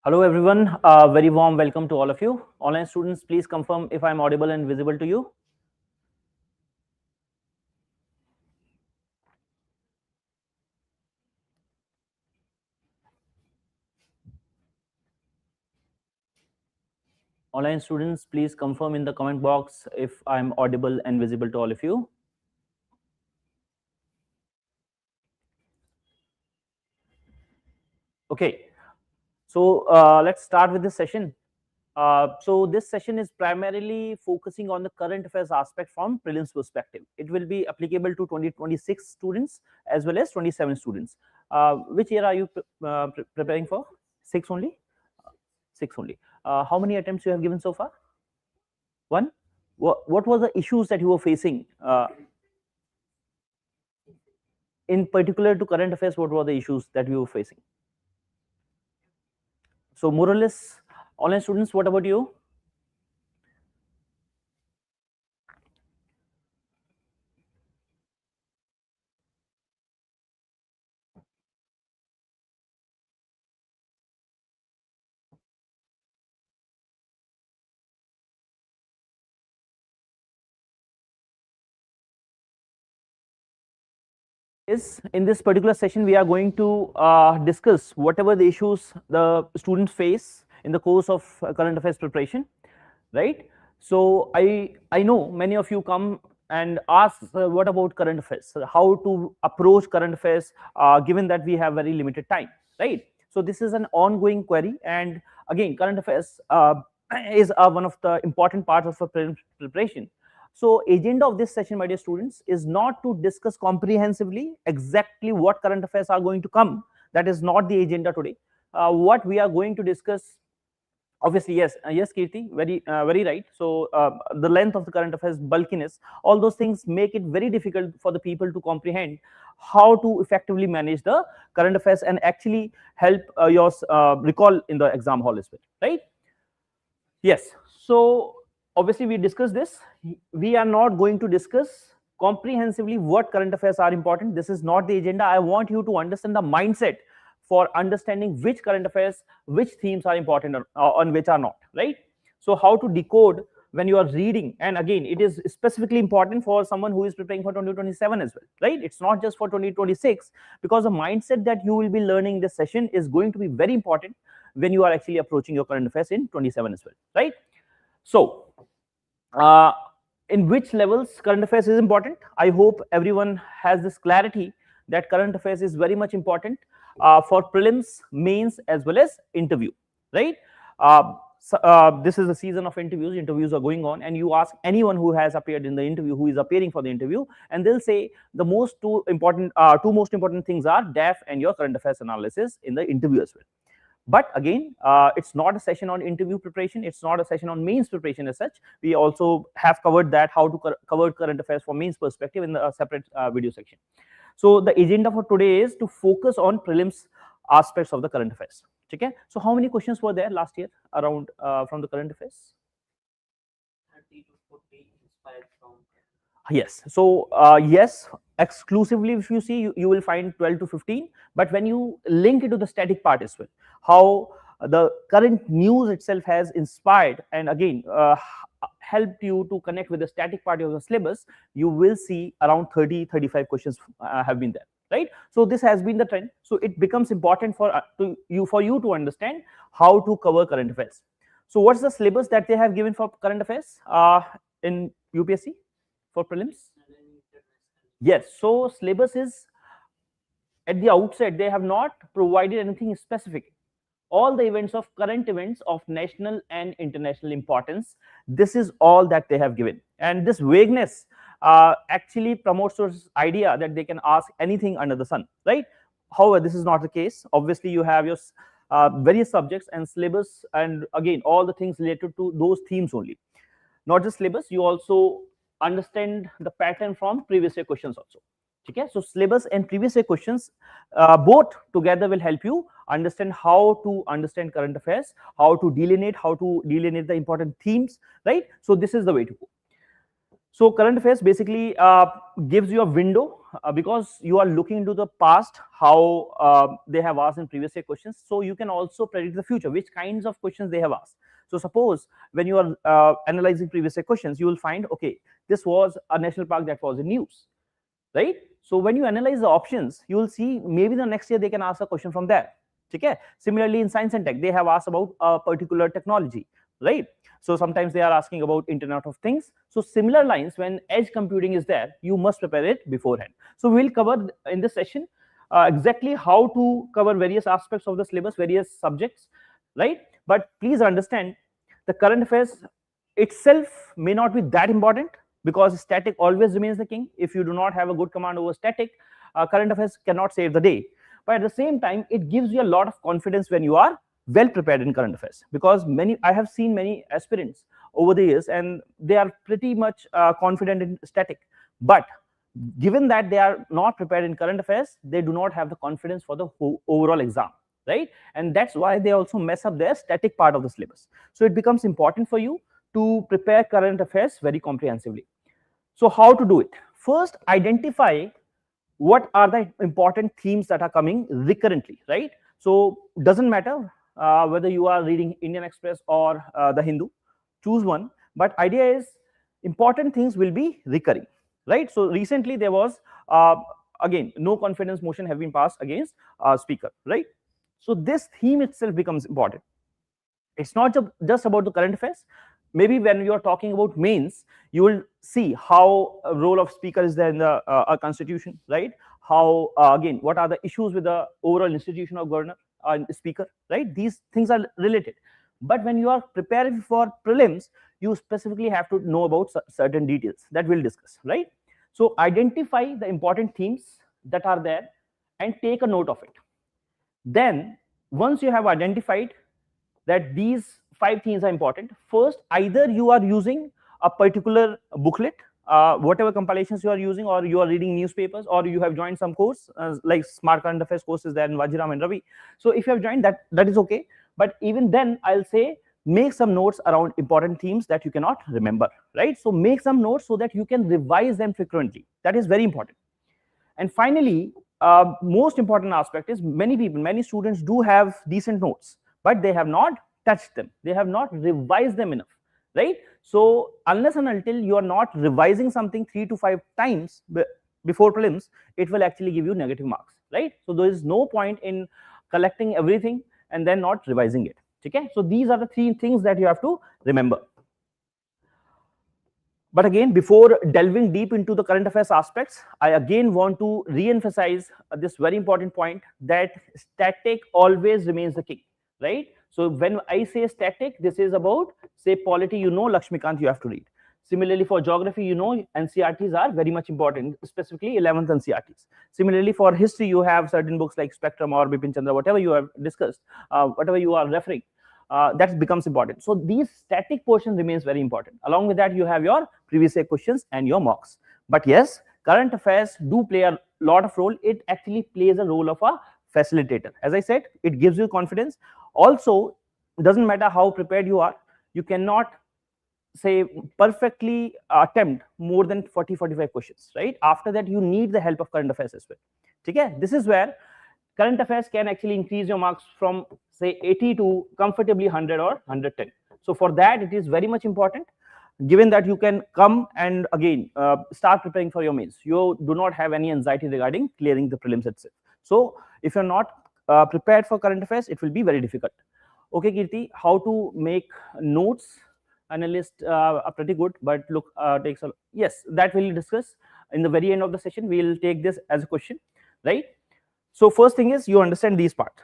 Hello everyone, very warm welcome to all of you. Online students, please confirm if I am audible and visible to you. Online students, please confirm in the comment box if I am audible and visible to all of you. Okay, so let's start with this session. So this session is primarily focusing on the current affairs aspect from prelims perspective. It will be applicable to 2026 students as well as 27 students. Which year are you preparing for? Six only? Six only. How many attempts you have given so far? One. What were the issues that you were facing? In particular to current affairs, what were the issues that you were facing? So more or less, online students, what about you? Is in this particular session we are going to discuss whatever the issues the students face in the course of current affairs preparation, right? So I know many of you come and ask what about current affairs, so how to approach current affairs given that we have very limited time, right? So this is an ongoing query, and again current affairs is one of the important parts of a preparation. So agenda of this session, my dear students, is not to discuss comprehensively exactly what current affairs are going to come. That is not the agenda today. What we are going to discuss, obviously, yes, Kirti, very right. So the length of the current affairs, bulkiness, all those things make it very difficult for the people to comprehend how to effectively manage the current affairs and actually help your recall in the exam hall as well, right? Yes. So obviously we discussed this. We are not going to discuss comprehensively what current affairs are important. This is not the agenda. I want you to understand the mindset for understanding which current affairs, which themes are important on which are not, right? So how to decode when you are reading, and again it is specifically important for someone who is preparing for 2027 as well, right? It's not just for 2026, because the mindset that you will be learning this session is going to be very important when you are actually approaching your current affairs in 27 as well, right? So uh, in which levels current affairs is important, I hope everyone has this clarity that current affairs is very much important for prelims, mains, as well as interview, right? This is a season of interviews are going on, and you ask anyone who has appeared in the interview, who is appearing for the interview, and they'll say the two most important things are DAF and your current affairs analysis in the interview as well. But again, it's not a session on interview preparation, it's not a session on mains preparation as such. We also have covered that, how to cover current affairs from mains perspective, in the separate video section. So the agenda for today is to focus on prelims aspects of the current affairs. Okay, so how many questions were there last year around from the current affairs? 30 to 40 inspired from. Yes, so yes, exclusively if you see, you will find 12 to 15, but when you link it to the static part as well, how the current news itself has inspired and again helped you to connect with the static part of the syllabus, you will see around 30-35 questions have been there, right? So this has been the trend, so it becomes important for you to understand how to cover current affairs. So what's the syllabus that they have given for current affairs in UPSC for prelims? Yes, so syllabus is, at the outset they have not provided anything specific. All the events of current events of national and international importance, this is all that they have given, and this vagueness actually promotes this idea that they can ask anything under the sun, right? However, this is not the case. Obviously you have your various subjects and syllabus, and again all the things related to those themes only. Not just syllabus, you also understand the pattern from previous year questions also. Okay, so syllabus and previous year questions both together will help you understand how to understand current affairs, how to delineate the important themes, right? So this is the way to go. So current affairs basically gives you a window because you are looking into the past, how they have asked in previous year questions. So you can also predict the future, which kinds of questions they have asked. So suppose when you are analyzing previous year questions, you will find, okay, this was a national park that was in news, right? So when you analyze the options, you will see maybe the next year they can ask a question from there. Okay. Similarly, in science and tech, they have asked about a particular technology, right? So sometimes they are asking about Internet of Things. So similar lines, when edge computing is there, you must prepare it beforehand. So we'll cover in this session exactly how to cover various aspects of the syllabus, various subjects, right? But please understand, the current affairs itself may not be that important, because static always remains the king. If you do not have a good command over static, current affairs cannot save the day. But at the same time, it gives you a lot of confidence when you are well prepared in current affairs, because I have seen many aspirants over the years and they are pretty much confident in static, but given that they are not prepared in current affairs, they do not have the confidence for the overall exam, right? And that's why they also mess up their static part of the syllabus. So it becomes important for you to prepare current affairs very comprehensively. So how to do it? First, identify what are the important themes that are coming recurrently, right? So doesn't matter whether you are reading Indian Express or the Hindu, choose one. But idea is important things will be recurring, right? So recently there was again no confidence motion have been passed against speaker, right? So this theme itself becomes important. It's not just about the current affairs. Maybe when you are talking about mains, you will see how a role of speaker is there in the constitution, right? How again, what are the issues with the overall institution of governor and speaker, right? These things are related. But when you are preparing for prelims, you specifically have to know about certain details that we'll discuss, right? So identify the important themes that are there and take a note of it. Then once you have identified that these 5 themes are important, first, either you are using a particular booklet, whatever compilations you are using, or you are reading newspapers, or you have joined some course like Smart Current Affairs courses there in Vajiram and Ravi. So if you have joined that, that is okay. But even then, I'll say make some notes around important themes that you cannot remember, right? So make some notes so that you can revise them frequently. That is very important. And finally, most important aspect is many students do have decent notes, but they have not touched them. They have not revised them enough, right? So unless and until you are not revising something 3 to 5 times before prelims, it will actually give you negative marks, right? So there is no point in collecting everything and then not revising it. Okay, so these are the 3 things that you have to remember. But again, before delving deep into the current affairs aspects, I again want to re-emphasize this very important point, that static always remains the king, right? So when I say static, this is about, say, polity, you know, Lakshmikant, you have to read. Similarly, for geography, you know, NCRTs are very much important, specifically 11th NCRTs. Similarly, for history, you have certain books like Spectrum or Bipin Chandra, whatever you have discussed, whatever you are referring. That becomes important. So these static portion remains very important. Along with that, you have your previous year questions and your mocks. But yes, current affairs do play a lot of role. It actually plays a role of a facilitator. As I said, it gives you confidence. Also, it doesn't matter how prepared you are, you cannot say perfectly attempt more than 40-45 questions, right? After that, you need the help of current affairs as well. Okay, this is where current affairs can actually increase your marks from, say, 80 to comfortably 100 or 110. So for that, it is very much important, given that you can come and again start preparing for your mains. You do not have any anxiety regarding clearing the prelims itself. So if you're not prepared for current affairs, it will be very difficult. Okay, Kirti, how to make notes? Analysts are pretty good, but look, takes a, yes, that we'll discuss in the very end of the session. We'll take this as a question, right? So first thing is you understand these parts.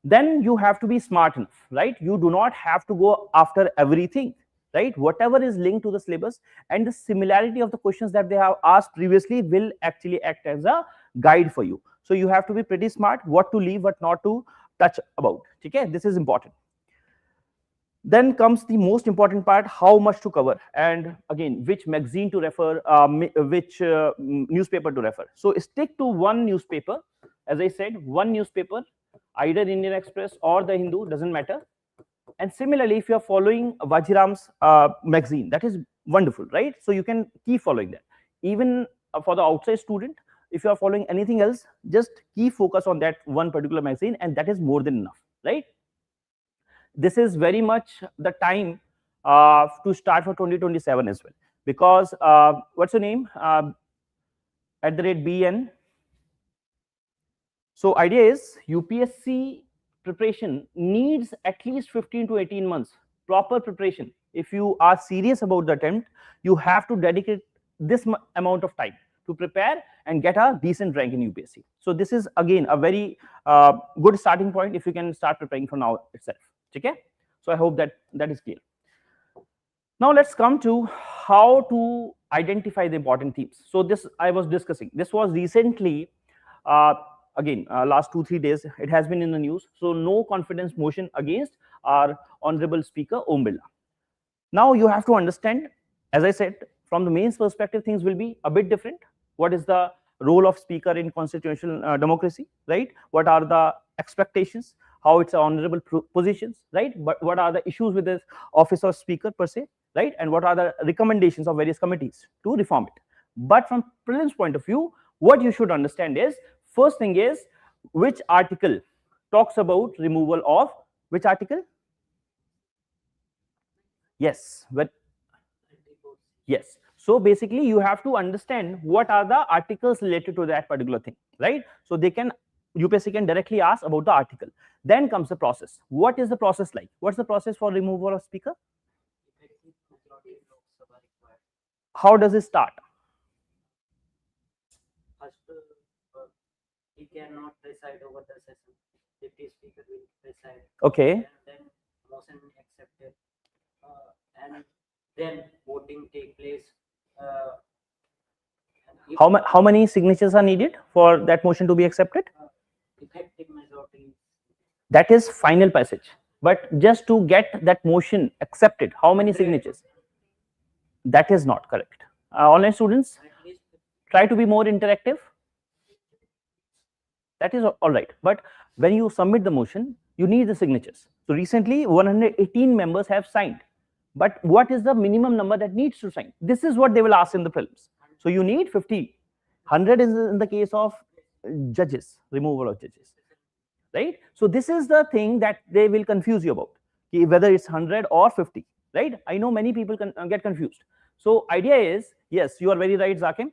Then you have to be smart enough, right? You do not have to go after everything, right? Whatever is linked to the syllabus and the similarity of the questions that they have asked previously will actually act as a guide for you. So you have to be pretty smart, what to leave, what not to touch about. Okay, this is important. Then comes the most important part, how much to cover, and again, which magazine to refer, which newspaper to refer. So stick to one newspaper. As I said, one newspaper, either Indian Express or the Hindu, doesn't matter. And similarly, if you are following Vajiram's magazine, that is Wonderful, right? So you can keep following that. Even for the outside student, if you are following anything else, just keep focus on that one particular magazine, and that is more than enough, right? This is very much the time to start for 2027 as well, because what's your name, @BN. So idea is UPSC preparation needs at least 15 to 18 months proper preparation. If you are serious about the attempt, you have to dedicate this amount of time to prepare and get a decent rank in UPSC. So this is again a very good starting point if you can start preparing from now itself. Okay? So I hope that that is clear. Now let's come to how to identify the important themes. So this I was discussing. This was recently, again, last 2-3 days, it has been in the news. So no confidence motion against our honorable speaker Om Birla. Now you have to understand, as I said, from the mains perspective, things will be a bit different. What is the role of speaker in constitutional democracy, right? What are the expectations? How it's honorable positions, right? But what are the issues with the office of speaker per se, right? And what are the recommendations of various committees to reform it? But from prelims point of view, what you should understand is, first thing is, which article talks about removal of which article? Yes, but yes. So basically, you have to understand what are the articles related to that particular thing, right? So they can, UPSC can directly ask about the article. Then comes the process. What is the process like? What's the process for removal of speaker? How does it start? First, he cannot preside over the session. Deputy speaker will preside. Okay. And then motion accepted, and then voting take place. How many signatures are needed for that motion to be accepted? Effective majority. That is final passage. But just to get that motion accepted, how many signatures? That is not correct. Online students, try to be more interactive. That is all right. But when you submit the motion, you need the signatures. So recently, 118 members have signed. But what is the minimum number that needs to sign? This is what they will ask in the prelims. So you need 50. 100 is in the case of judges, removal of judges, right? So this is the thing that they will confuse you about, whether it's 100 or 50, right? I know many people can get confused. So idea is, yes, you are very right, Zakim.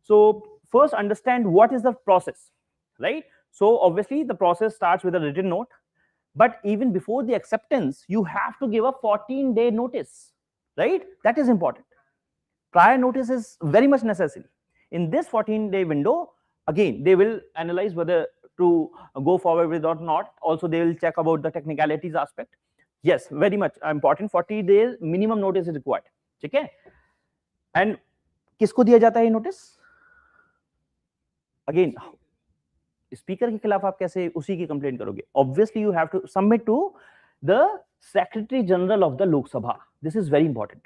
So first understand what is the process, right? So obviously the process starts with a written note. But even before the acceptance, you have to give a 14-day notice, right? That is important. Prior notice is very much necessary. In this 14-day window, again, they will analyze whether to go forward with or not. Also, they will check about the technicalities aspect. Yes, very much important. 40 days minimum notice is required. Okay? And किसको दिया जाता है ये notice? Again, speaker के खिलाफ आप कैसे उसी की कंप्लेंट करोगे? Obviously you have to submit to the Secretary General of the Lok Sabha. This is very important.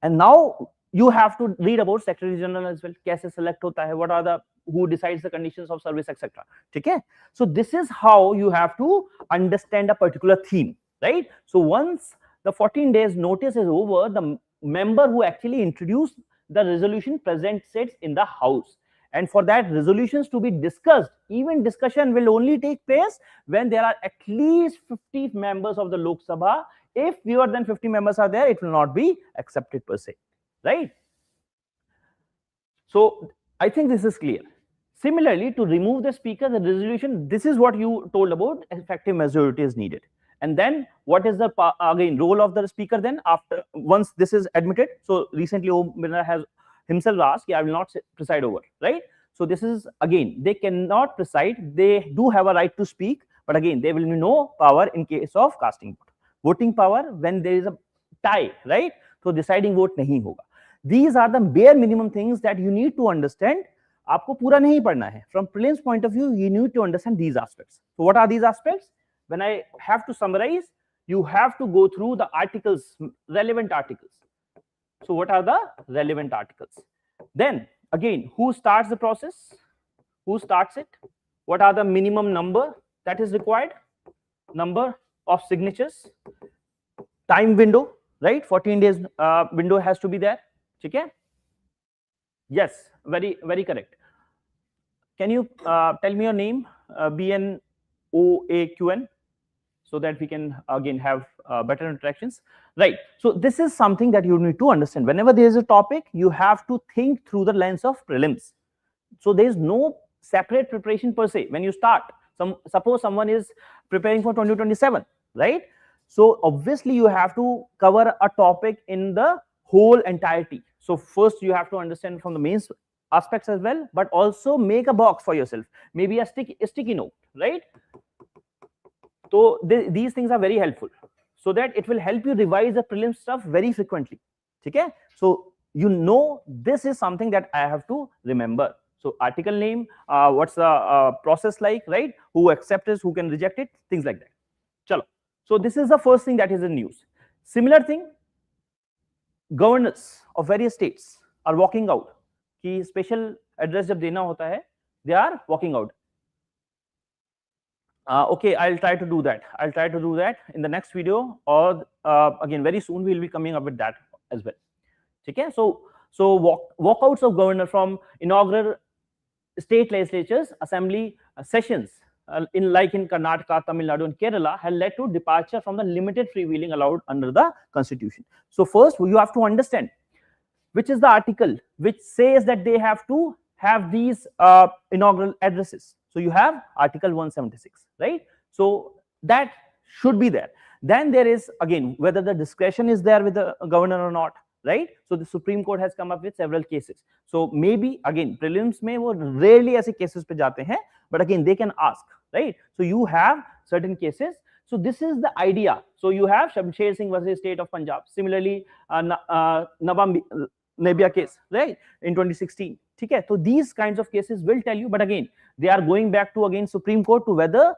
And now you have to read about Secretary General as well. कैसे select होता है? What are the, who decides the conditions of service, etc. ठीक है? So this is how you have to understand a particular theme, right? So once the 14 days notice is over, the member who actually introduced the resolution presents it in the House. And for that resolutions to be discussed, even discussion will only take place when there are at least 50 members of the Lok Sabha. If fewer than 50 members are there, it will not be accepted per se, right? So I think this is clear. Similarly, to remove the speaker, the resolution, this is what you told about, effective majority is needed. And then what is the, again, role of the speaker then after, once this is admitted? So recently Om Birla has himself asked, I will not preside over, right? So this is, again, they cannot preside. They do have a right to speak, but again, there will be no power in case of casting vote. Voting power when there is a tie, right? So deciding vote nahi hoga. These are the bare minimum things that you need to understand. आपको पूरा नहीं पढ़ना है. From prelims point of view, you need to understand these aspects. So what are these aspects? When I have to summarize, you have to go through the articles, relevant articles. So what are the relevant articles? Then again, who starts the process? Who starts it? What are the minimum number that is required? Number of signatures, time window, right? 14 days window has to be there. ठीक है? Yes, very correct. Can you tell me your name? BNOAQN, so that we can again have better interactions, right? So this is something that you need to understand. Whenever there is a topic, you have to think through the lens of prelims. So there is no separate preparation per se when you start. Suppose someone is preparing for 2027, right? So obviously you have to cover a topic in the whole entirety. So first you have to understand from the main aspects as well, but also make a box for yourself, maybe a sticky note, right? So these things are very helpful, so that it will help you revise the prelim stuff very frequently. Okay, so you know this is something that I have to remember. So article name, what's the process like, right? Who accepts, who can reject it, things like that. Chalo. So this is the first thing that is in news. Similar thing, governors of various states are walking out. कि special address जब देना होता है, they are walking out. Okay, I'll try to do that. I'll try to do that in the next video, or again very soon we'll be coming up with that as well. Okay, so walkouts of governor from inaugural state legislatures assembly sessions in Karnataka, Tamil Nadu, and Kerala had led to departure from the limited freewheeling allowed under the constitution. So first you have to understand which is the article which says that they have to have these inaugural addresses. So you have article 176, right? So that should be there. Then there is again whether the discretion is there with the governor or not, right? So the Supreme Court has come up with several cases. So maybe again prelims में वो rarely ऐसे cases पे जाते हैं, but again they can ask, right? So you have certain cases. So this is the idea. So you have Shamsher Singh versus State of Punjab. Similarly, Nebia case, right, in 2016. Okay, so these kinds of cases will tell you, but again they are going back to again Supreme Court to whether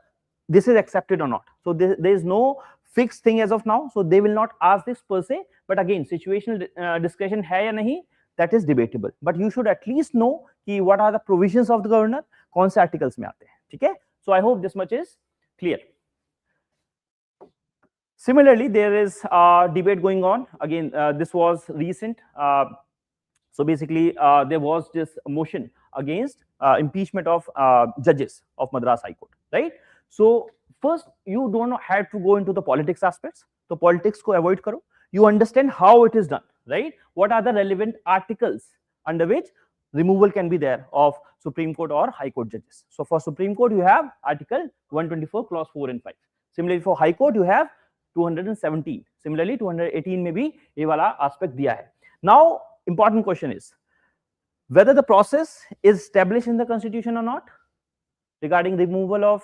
this is accepted or not. So there is no fixed thing as of now, so they will not ask this per se, but again situational discretion hai ya nahi, that is debatable, but you should at least know ki what are the provisions of the governor, kaun se articles mein aate hain. Okay, so I hope this much is clear. Similarly, there is a debate going on again. This was recent. So basically, there was this motion against impeachment of judges of Madras High Court, right? So first, you don't have to go into the politics aspects. So politics ko avoid karo. You understand how it is done, right? What are the relevant articles under which removal can be there of Supreme Court or High Court judges. So for Supreme Court, you have Article 124, Clause 4 and 5. Similarly, for High Court, you have 217. Similarly, 218 में भी ये वाला aspect दिया है. Now, important question is whether the process is established in the constitution or not regarding removal of.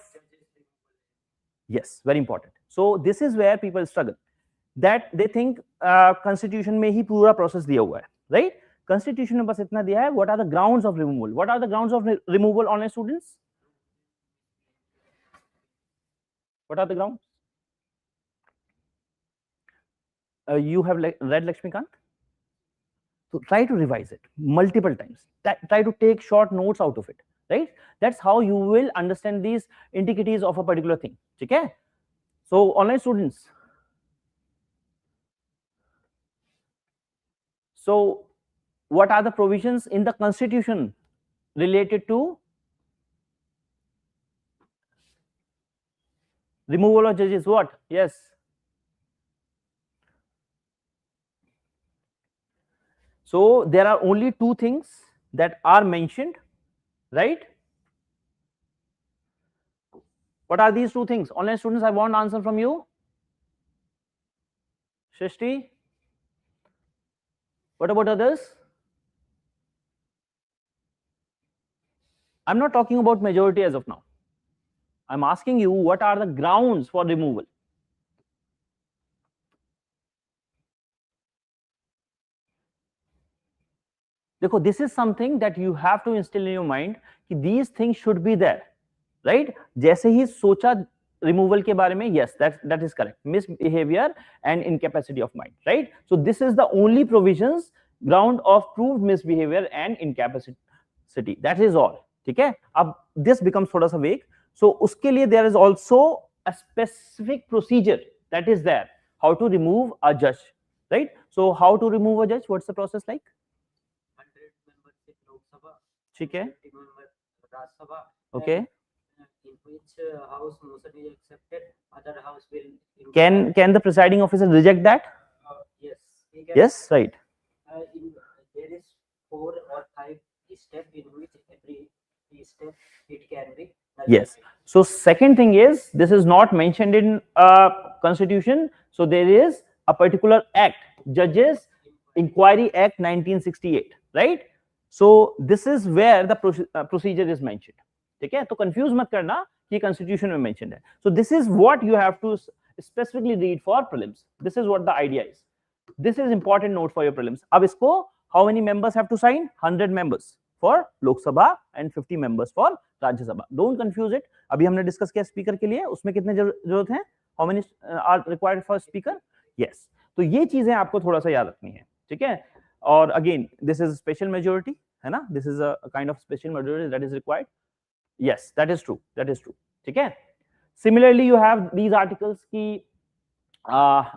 Yes, very important. So this is where people struggle, that they think constitution में ही पूरा process दिया हुआ है, right? Constitution में बस इतना दिया है, what are the grounds of removal? What are the grounds of removal, online students? What are the grounds? You have read Lakshmikant? So try to revise it multiple times. Try to take short notes out of it, right? That's how you will understand these intricacies of a particular thing. Okay? So online students. So what are the provisions in the constitution related to removal of judges? What? Yes. So there are only two things that are mentioned, right? What are these two things? Online students, I want answer from you. Shrishti? What about others? I'm not talking about majority as of now. I'm asking you what are the grounds for removal? देखो, this is something that you have to instill in your mind कि these things should be there, right? जैसे ही सोचा removal के बारे में, yes, that is correct. Misbehavior and incapacity of mind, right? So this is the only provisions ground of proved misbehavior and incapacity. That is all. ठीक है? अब this becomes थोड़ा सा vague. So उसके लिए there is also a specific procedure that is there, how to remove a judge, right? So how to remove a judge? What's the process like? 100 membership Lok Sabha, ठीक है, 50 member Raj Sabha, okay. in which house motion is accepted, other house will Can the presiding officer reject that? yes, he can. Yes, right. There is 4 or 5 steps in which every step it can be. Yes. So second thing is, this is not mentioned in constitution. So there is a particular act, Judges Inquiry Act 1968, right? So this is where the procedure is mentioned. ठीक है, तो confuse मत करना कि constitution में mentioned है. So this is what you have to specifically read for prelims. This is what the idea is. This is important note for your prelims. अब इसको how many members have to sign? 100 members for Lok Sabha and 50 members for Rajya Sabha. Don't confuse it. अभी हमने discuss किया speaker के लिए, उसमें कितने जरूरत है? How many are required for speaker? Yes. तो ये चीजें आपको थोड़ा सा याद रखनी है, ठीक है? और again, this is special majority, है ना? This is a kind of special majority that is required. Yes, that is true. That is true. ठीक है? Similarly, you have these articles की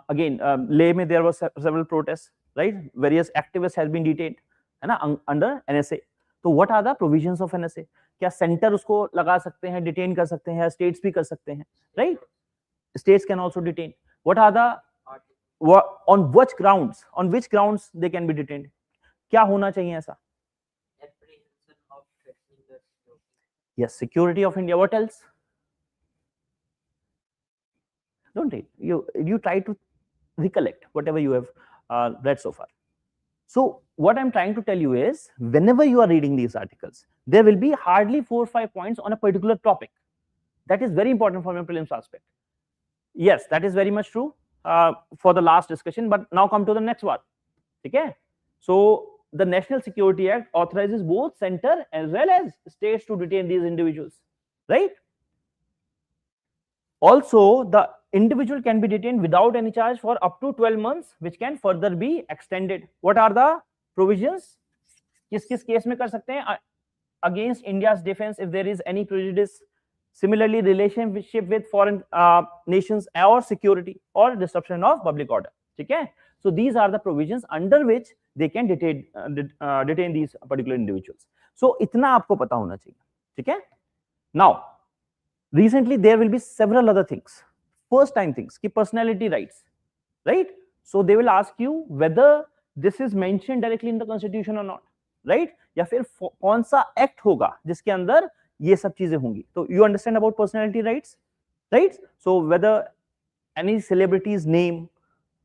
again, Leh में there was several protests, right? Various activists has been detained, है ना? Under NSA. तो what are the provisions of NSA? क्या centre उसको लगा सकते हैं, डिटेन कर सकते हैं, स्टेट्स भी कर सकते हैं, right? States can also detain. What are the on which grounds they can be detained? क्या होना चाहिए ऐसा? Yes, security of India. What else? Don't read. You try to recollect whatever you have read so far. So what I'm trying to tell you is, whenever you are reading these articles, there will be hardly 4 or 5 points on a particular topic. That is very important from your prelims aspect. Yes, that is very much true for the last discussion, but now come to the next one. Okay? So the National Security Act authorizes both center as well as states to detain these individuals, right? Also, the individual can be detained without any charge for up to 12 months, which can further be extended. What are the provisions? किस case में कर सकते हैं? Against India's defense if there is any prejudice. Similarly, relationship with foreign nations or security or disruption of public order. ठीक है? So these are the provisions under which they can detain these particular individuals. So इतना आपको पता होना चाहिए. ठीक है? Now, recently there will be several other things. First time things ki personality rights, right? So they will ask you whether this is mentioned directly in the constitution or not, right? या फिर कौन सा act होगा जिसके अंदर ये सब चीजें होंगी. तो you understand about personality rights, right? So whether any celebrity's name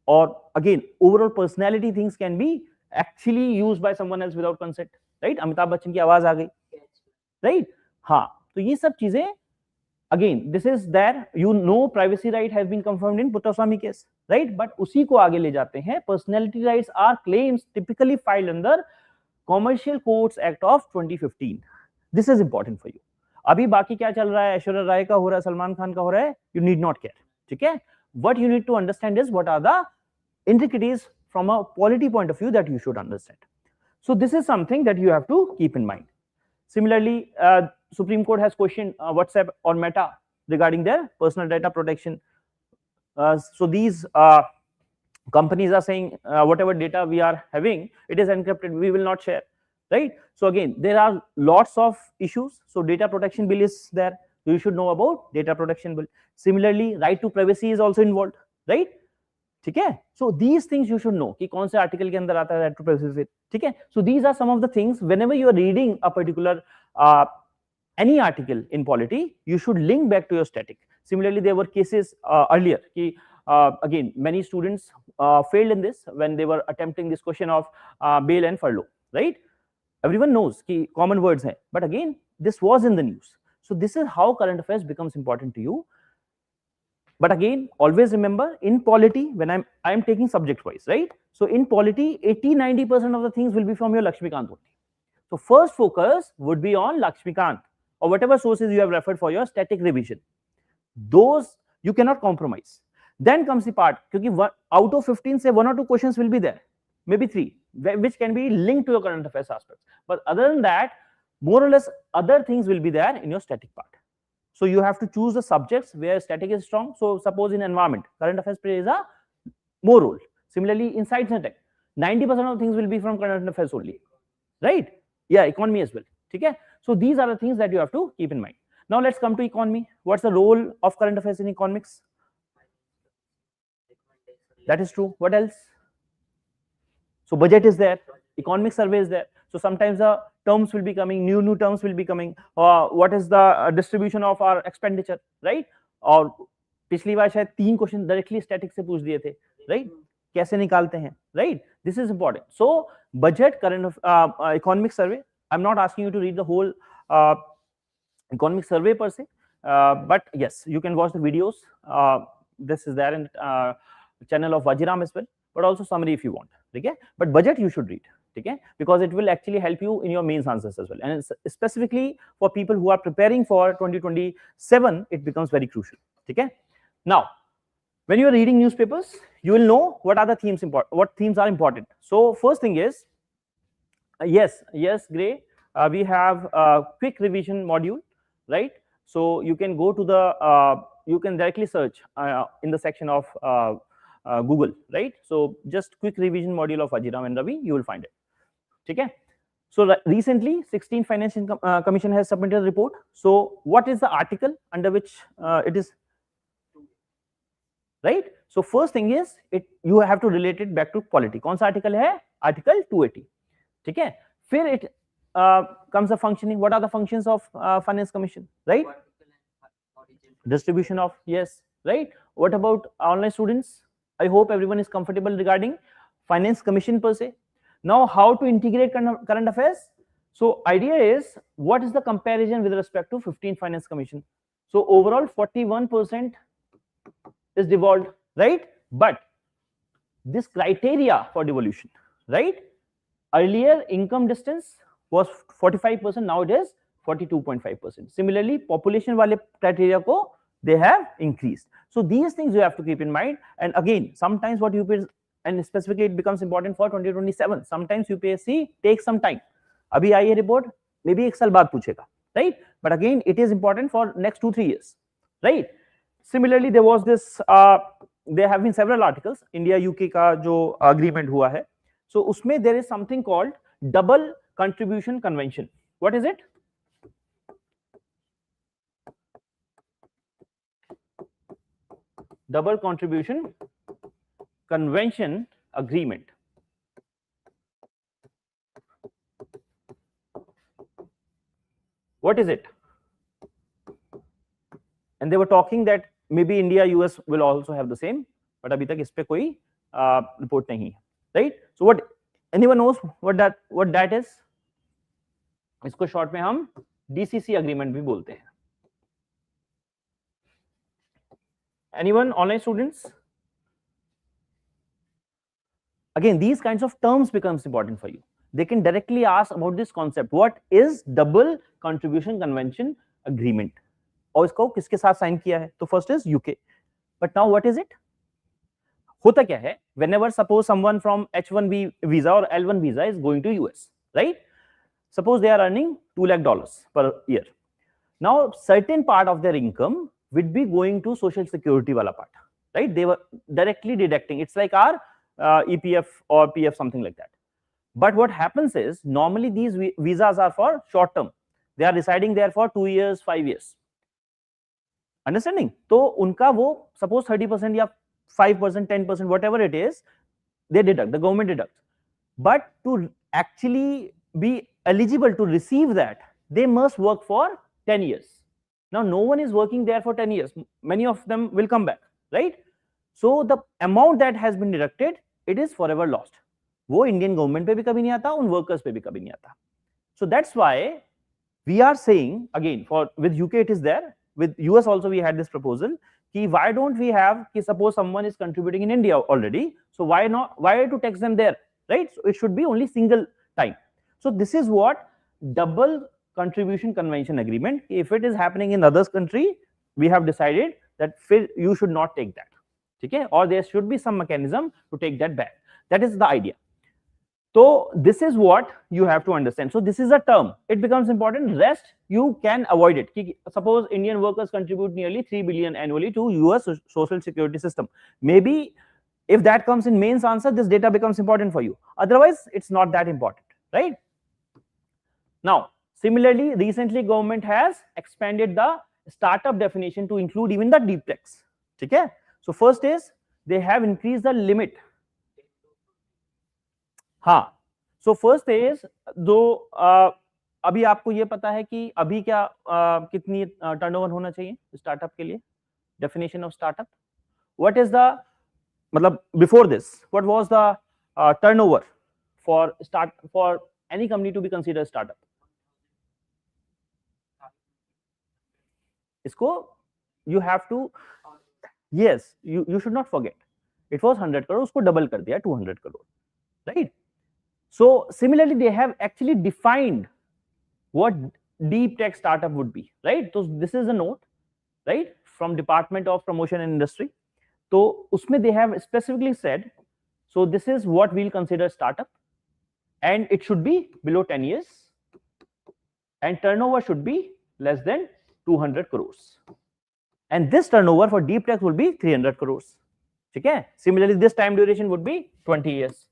or again overall personality things can be actually used by someone else without consent, right? Amitabh Bachchan की आवाज आ गई, right? हाँ, तो ये सब चीजें again, this is there, you know, privacy right has been confirmed in Puttaswamy case, right? But उसी को आगे ले जाते हैं. Personality rights are claims typically filed under Commercial Courts Act of 2015. This is important for you. अभी बाकी क्या चल रहा है? ऐश्वर्या राय का हो रहा है, सलमान खान का हो रहा है. You need not care. ठीक है? What you need to understand is what are the intricacies from a polity point of view that you should understand. So this is something that you have to keep in mind. Similarly, Supreme Court has questioned WhatsApp or Meta regarding their personal data protection. So these companies are saying whatever data we are having, it is encrypted, we will not share, right? So again, there are lots of issues. So data protection bill is there. You should know about data protection bill. Similarly, right to privacy is also involved, right? ठीक है? So these things you should know कि कौन से article के अंदर आता है right to privacy, ठीक है? So these are some of the things whenever you are reading a particular any article in polity, you should link back to your static. Similarly, there were cases earlier कि again many students failed in this when they were attempting this question of bail and furlough, right? Everyone knows कि common words हैं, but again this was in the news. So this is how current affairs becomes important to you. But again, always remember in polity, when I'm taking subject wise, right? So in polity, 80-90% of the things will be from your Lakshmikant only. So first focus would be on Lakshmikant or whatever sources you have referred for your static revision. Those you cannot compromise. Then comes the part, because out of 15 say 1 or 2 questions will be there, maybe 3, which can be linked to your current affairs aspects. But other than that, more or less other things will be there in your static part. So you have to choose the subjects where static is strong. So suppose in environment, current affairs plays a more role. Similarly, in science and tech, 90% of things will be from current affairs only, right? Yeah, economy as well. Okay, so these are the things that you have to keep in mind. Now let's come to economy. What's the role of current affairs in economics? That is true. What else? So budget is there, economic survey is there. So sometimes the terms will be coming, new terms will be coming. What is the distribution of our expenditure, right? और पिछली बार शायद 3 question directly static से पूछ दिए थे, right? कैसे निकालते हैं, right? This is important. So budget, current economic survey, I am not asking you to read the whole economic survey per se, but yes, you can watch the videos. This is there in channel of Vajiram as well, but also summary if you want. Okay, but budget you should read. Okay, because it will actually help you in your mains answers as well, and specifically for people who are preparing for 2027, it becomes very crucial. Okay, now when you are reading newspapers, you will know what are the themes important, what themes are important. So first thing is, yes, Gray, we have a quick revision module, right? So you can go to the you can directly search in the section of Google, right? So just quick revision module of Vajiram and Ravi, you will find it. Okay, so recently 16th Finance Commission has submitted a report. So what is the article under which it is, right? So first thing is, you have to relate it back to polity. कौन सा article है? Article 280. ठीक है, फिर it comes the functioning. What are the functions of Finance Commission, right? Distribution of, yes, right? What about online students? I hope everyone is comfortable regarding Finance Commission per se. Now, how to integrate current affairs? So idea is, what is the comparison with respect to 15th Finance Commission? So overall 41% is devolved, right? But this criteria for devolution, right? Earlier income distance was 45%, now it is 42.5%. Similarly, population wale criteria ko they have increased. So these things you have to keep in mind. And again, sometimes what UPSC, and specifically it becomes important for 2027, sometimes UPSC takes some time. Abhi aayi report, maybe ek saal baad puchega, right? But again, it is important for next 2-3 years, right? Similarly, there was this there have been several articles, India UK ka jo agreement hua hai. So usme there is something called double contribution convention. What is it? Double contribution convention agreement. What is it? And they were talking that maybe India, US will also have the same, but abhi tak is pe koi report nahi hai, right? So what, anyone knows what that is? Isko short mein hum DCC agreement bhi bolte hain. Anyone, online students? Again, these kinds of terms becomes important for you. They can directly ask about this concept. What is double contribution convention agreement? और इसको किसके साथ sign किया है? तो first is UK. But now what is it? होता क्या है? Whenever suppose someone from H1B visa or L1 visa is going to US, right? Suppose they are earning $2 lakh per year. Now certain part of their income would be going to social security wala part, right? They were directly deducting. It's like our EPF or PF, something like that. But what happens is, normally these visas are for short term. They are residing there for 2 years, 5 years. Understanding? So unka wo suppose 30% या 5%, 10%, whatever it is, they deduct, the government deducts. But to actually be eligible to receive that, they must work for 10 years. Now, no one is working there for 10 years. Many of them will come back, right? So the amount that has been deducted, it is forever lost. वो Indian government पे भी कभी नहीं आता, उन workers पे भी कभी नहीं आता. So that's why we are saying, again, for with UK it is there, with US also we had this proposal, कि why don't we have, कि suppose someone is contributing in India already, so why to tax them there, right? So it should be only single time. So this is what double contribution convention agreement. If it is happening in others country, we have decided that you should not take that, okay? Or there should be some mechanism to take that back. That is the idea. So this is what you have to understand. So this is a term. It becomes important. Rest you can avoid it. Suppose Indian workers contribute nearly 3 billion annually to US social security system. Maybe If that comes in mains answer, this data becomes important for you. Otherwise, it's not that important, right? Now, similarly, recently government has expanded the startup definition to include even the deep techs. Okay? So first is they have increased the limit. हाँ, so first is जो अभी आपको ये पता है कि अभी क्या कितनी टर्नओवर होना चाहिए स्टार्टअप के लिए, definition of startup, what is the मतलब before this what was the turnover for any company to be consider startup? इसको you have to, yes, you should not forget, it was 100 crore, उसको double कर दिया 200 crore, right? So similarly, they have actually defined what deep tech startup would be, right? So this is a note, right, from Department of Promotion and Industry. So usme they have specifically said, so this is what we'll consider startup, and it should be below 10 years, and turnover should be less than 200 crores. And this turnover for deep tech will be 300 crores. Okay? Similarly, this time duration would be 20 years.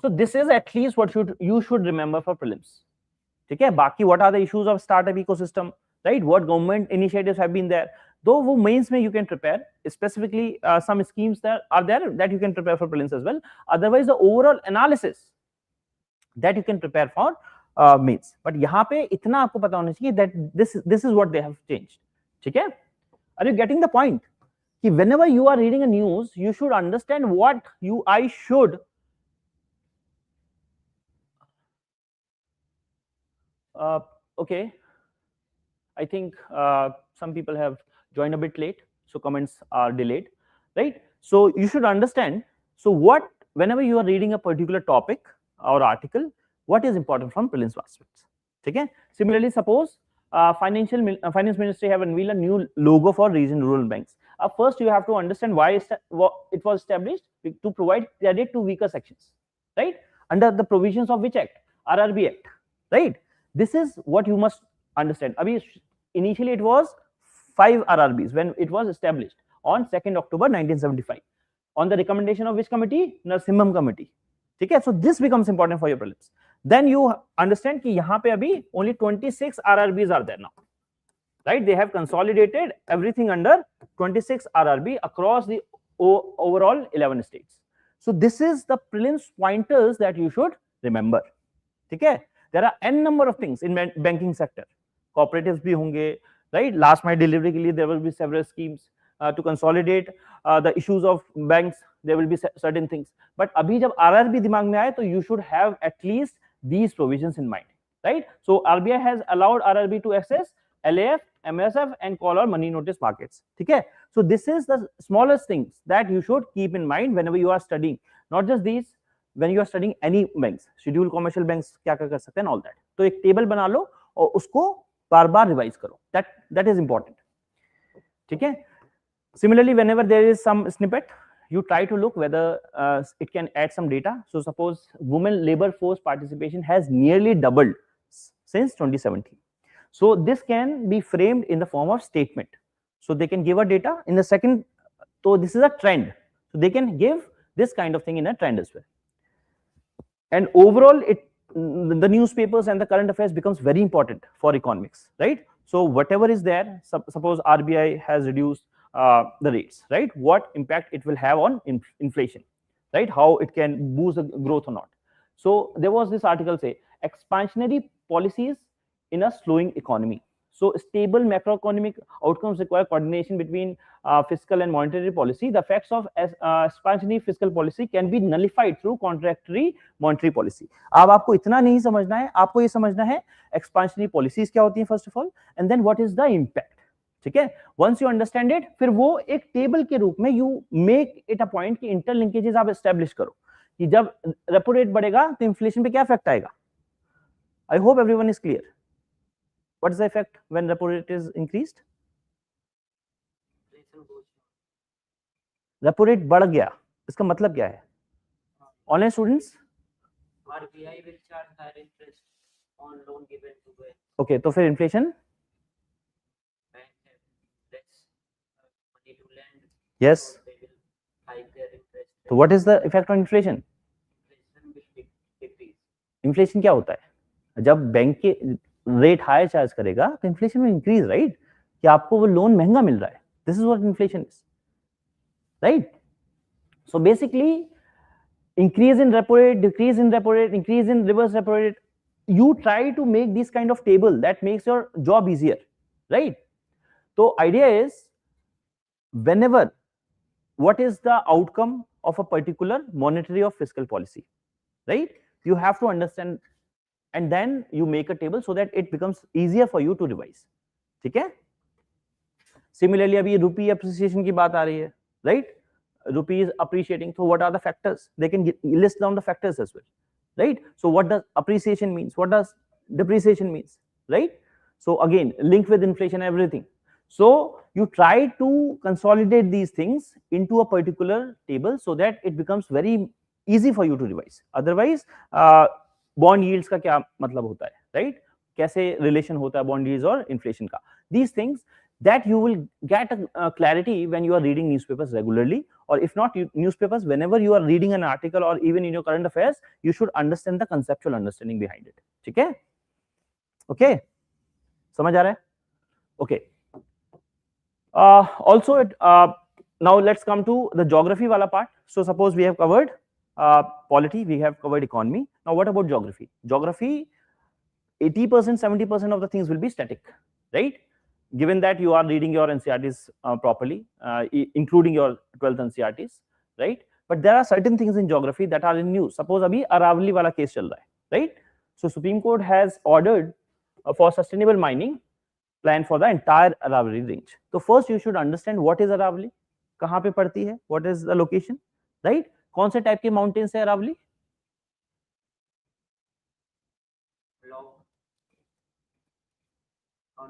So this is at least what you should remember for prelims. Okay? Baki, what are the issues of startup ecosystem, right? What government initiatives have been there? Though wo mains mein you can prepare, specifically some schemes that are there that you can prepare for prelims as well. Otherwise, the overall analysis that you can prepare for mains. But यहाँ पे इतना आपको पता होना चाहिए that this is what they have changed. ठीक है? Are you getting the point? कि whenever you are reading a news, you should understand what I should okay, I think some people have joined a bit late, so comments are delayed, right? So you should understand, so what, whenever you are reading a particular topic or article, what is important from prelims aspects. Okay? Similarly, suppose finance ministry have unveiled a new logo for regional rural banks. First you have to understand why it was established, to provide credit to weaker sections, right, under the provisions of which act? RRB Act, right? This is what you must understand. Abhi, initially it was 5 RRBs when it was established on 2nd October 1975 on the recommendation of which committee? Narsimham committee. Okay? So this becomes important for your prelims. Then you understand कि यहाँ पे अभी only 26 RRBs are there now, right? They have consolidated everything under 26 RRB across the overall 11 states. So this is the prelims pointers that you should remember. Okay? There are n number of things in banking sector. Cooperatives bhi honge, right? Last mile delivery ke liye there will be several schemes to consolidate the issues of banks. There will be certain things. But abhi jab RRB dimag mein aaye, to you should have at least these provisions in mind, right? So RBI has allowed RRB to access LAF, MSF, and call or money notice markets. Okay? So this is the smallest things that you should keep in mind whenever you are studying. Not just these. When you are studying any banks, scheduled commercial banks क्या कर सकते हैं, all that. तो एक table बना लो और उसको बार-बार रिवाइज करो. That is important. ठीक है? Similarly, whenever there is some snippet, you try to look whether it can add some data. So suppose women labor force participation has nearly doubled since 2017. So this can be framed in the form of statement. So they can give a data in the second. So this is a trend. So they can give this kind of thing in a trend as well. And overall, the newspapers and the current affairs becomes very important for economics, right? So whatever is there, suppose RBI has reduced the rates, right? What impact it will have on inflation, right? How it can boost the growth or not. So there was this article say expansionary policies in a slowing economy. So stable macroeconomic outcomes require coordination between fiscal and monetary policy. The effects of expansionary fiscal policy can be nullified through contractionary monetary policy. अब आपको इतना नहीं समझना है, आपको ये समझना है expansionary policies क्या होती हैं first of all, and then what is the impact. ठीक है? Once you understand it, फिर वो एक टेबल के रूप में you make it a point कि interlinkages आप establish करो कि जब रेपो रेट बढ़ेगा तो इन्फ्लेशन पे क्या इफेक्ट आएगा. I hope everyone is clear. What is the effect when repo rate is increased? Repo rate बढ़ गया, इसका मतलब क्या है? Online students? RBI will charge higher interest on loan given to banks. Okay, तो फिर inflation? Banks have less money to lend. Yes. They will hike their interest. तो what is the effect on inflation? Inflation क्या होता है? जब bank के rate high charge करेगा तो इन्फ्लेशन में इंक्रीज, राइट? कि आपको वो लोन महंगा मिल रहा है. This is what inflation is, right? So basically increase in repo rate, decrease in repo rate, increase in reverse repo rate, you try to make this kind of table that makes your job easier, right? So idea is, whenever, what is the outcome of a particular monetary or fiscal policy, right? You have to understand, and then you make a table so that it becomes easier for you to revise. ठीक है? Similarly, अभी rupee appreciation की बात आ रही है, right? Rupee is appreciating, so what are the factors? They can list down the factors as well, right? So what does appreciation means? What does depreciation means, right? So again, link with inflation, everything. So you try to consolidate these things into a particular table so that it becomes very easy for you to revise. Otherwise, bond yields का क्या मतलब होता है, right? कैसे relation होता है bond yields और inflation का? These things that you will get a clarity when you are reading newspapers regularly, or if not newspapers, whenever you are reading an article or even in your current affairs, you should understand the conceptual understanding behind it. ठीक है? Okay, समझ आ रहा है? Okay. Also, now let's come to the geography wala part. So suppose we have covered polity, we have covered economy. Now what about geography? Geography, 80%, 70% of the things will be static, right? Given that you are reading your NCRTs properly, including your 12th NCRTs, right? But there are certain things in geography that are in news. Suppose abhi Aravali wala case chal raha hai, right? So Supreme Court has ordered for sustainable mining plan for the entire Aravali range. So first you should understand what is Aravali, kahan pe padti hai, what is the location, right? कौन से type के mountains है Aravalli?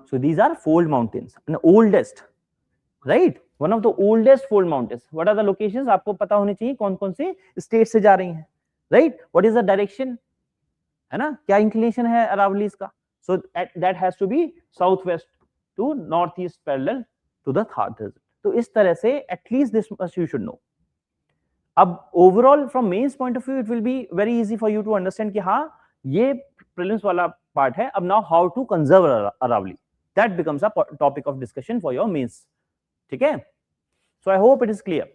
So these are fold mountains, and oldest, right? One of the oldest fold mountains. What are the locations? आपको पता होनी चाहिए कौन कौन से स्टेट से जा रही हैं, right? What is the direction? है ना? क्या inclination है अरावलीज का? So that has to be southwest to northeast parallel to the Thar desert. तो इस तरह से at least this much you should know. अब overall from mains point of view it will be very easy for you to understand कि हाँ ये prelims वाला part है. अब now how to conserve Aravali, that becomes a topic of discussion for your mains. ठीक है? So I hope it is clear.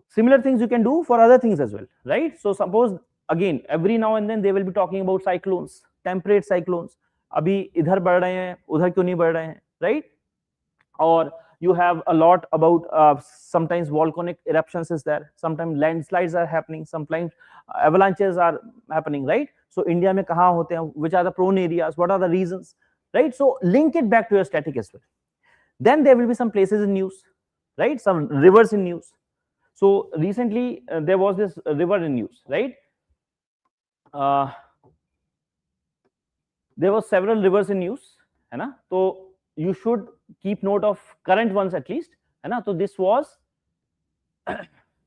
Similar things you can do for other things as well, right? So suppose again every now and then they will be talking about cyclones, temperate cyclones. अभी इधर बढ़ रहे हैं, उधर क्यों नहीं बढ़ रहे हैं, right? Or you have a lot about sometimes volcanic eruptions is there, sometimes landslides are happening, sometimes avalanches are happening, right? So India में कहाँ होते हैं, which are the prone areas, what are the reasons, right? So link it back to your static as well. Then there will be some places in news, right? Some rivers in news. So recently there was this river in news, right? There were several rivers in news, है ना? तो you should keep note of current ones at least, है ना? तो this was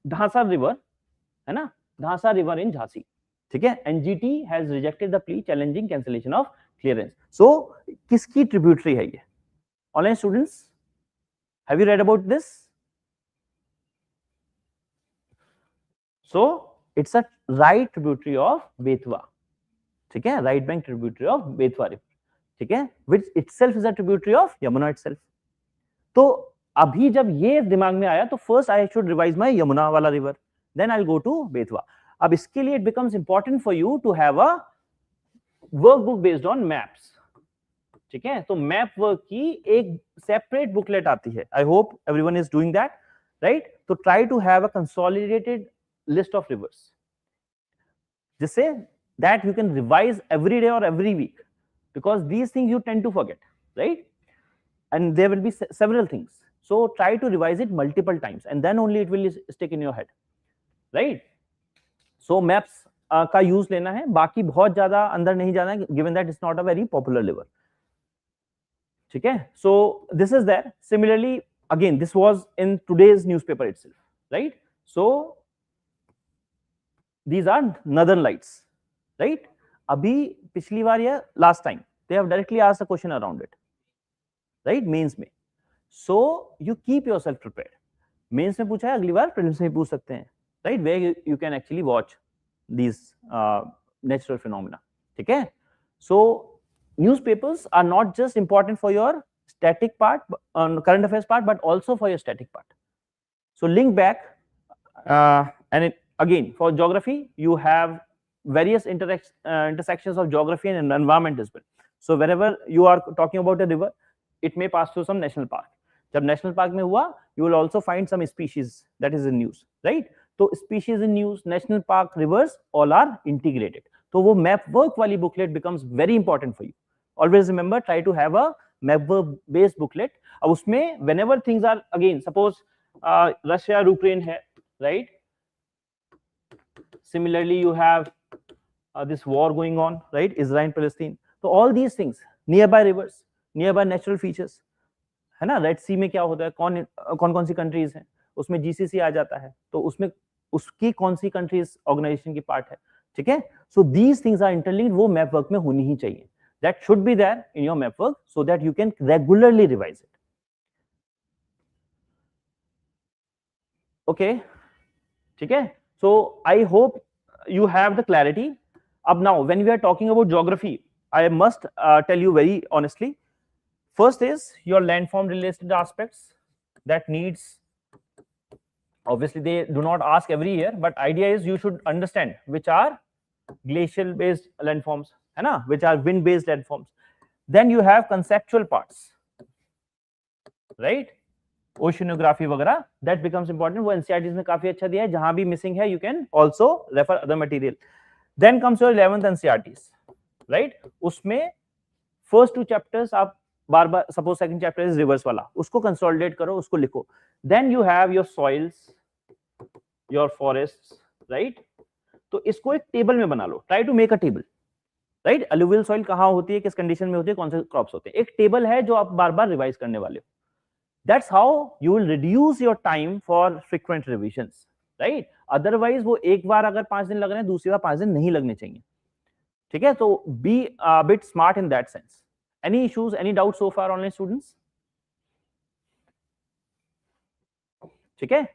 Dhasa river, है ना? Dhasa river in Jhansi, ठीक है? NGT has rejected the plea challenging cancellation of clearance. So किसकी tributary है ये? Online students, have you read about this? So it's a right tributary of Betwa, ठीक है? Right bank tributary of Betwa river, ठीक है? Which itself is a tributary of Yamuna itself. तो अभी जब ये दिमाग में आया तो first I should revise my Yamuna वाला river, then I'll go to Betwa. अब इसके लिए it becomes important for you to have a workbook based on maps, ठीक है? तो मैप वर्क की एक सेपरेट बुकलेट आती है. I hope everyone is doing that, right? तो try to have a consolidated list of rivers, जिससे that you can revise every day or every week, because these things you tend to forget, right? And there will be several things, so try to revise it multiple times and then only it will stick in your head, right? So maps का use लेना है, बाकी बहुत ज्यादा अंदर नहीं जाना है, given that it's not a very popular river, ठीक है? So this is there. Similarly, again this was in today's newspaper itself, right? So these are northern lights, right? अभी पिछली बार या last time they have directly asked a question around it, right? Mains में. So you keep yourself prepared. Mains में पूछा है, अगली बार prelims में पूछ सकते हैं, right, where you can actually watch these natural phenomena, ठीक है. So newspapers are not just important for your static part, current affairs part, but also for your static part. So link back, and again for geography you have various intersections of geography and environment as well. So wherever you are talking about a river, it may pass through some national park. जब national park में हुआ, you will also find some species that is in news, right? तो species in news, national park, rivers, all are integrated. तो वो map work वाली booklet becomes very important for you. Always remember, try to have a map work based booklet. अब उसमें whenever things are, again suppose Russia Ukraine है, right? Similarly you have this war going on, right? Israel Palestine. So all these things, nearby rivers, nearby natural features, है ना, red सी में क्या होता है, कौन कौन सी कंट्रीज हैं, उसमें जीसीसी आ जाता है, तो उसमें उसकी कौन सी कंट्रीज ऑर्गेनाइजेशन की पार्ट है, ठीक है. So these things are interlinked, वो मैप वर्क में होनी ही चाहिए. That should be there in your map work so that you can regularly revise it. Okay, ठीक है. So I hope you have the clarity. Up now, when we are talking about geography, I must tell you very honestly. First is your landform related aspects that needs, obviously they do not ask every year, but idea is you should understand which are glacial based landforms, है ना, which are wind based landforms. Then you have conceptual parts, right? Oceanography वगैरह, that becomes important. वो NCERT में काफी अच्छा दिया है, जहां भी मिसिंग है you can also refer other material. Then comes your 11th NCERTs, right? उसमें फर्स्ट 2 चैप्टर्स आप बार बार, suppose second chapter is rivers वाला, उसको कंसोलिडेट करो, उसको लिखो. Then you have your soils, your forests, right? तो इसको एक टेबल में बना लो, try to make a table, right? Alluvial soil कहाँ होती है, किस कंडीशन में होती है, कौन से क्रॉप्स होते हैं, एक टेबल है जो आप बार बार रिवाइज करने वाले हो. That's how you will reduce your time for frequent revisions, right? Otherwise वो एक बार अगर 5 दिन लग रहे हैं, दूसरी बार 5 दिन नहीं लगने चाहिए, ठीक है? तो be a bit smart in that sense. Any issues, any doubts so far, online students? ठीक है?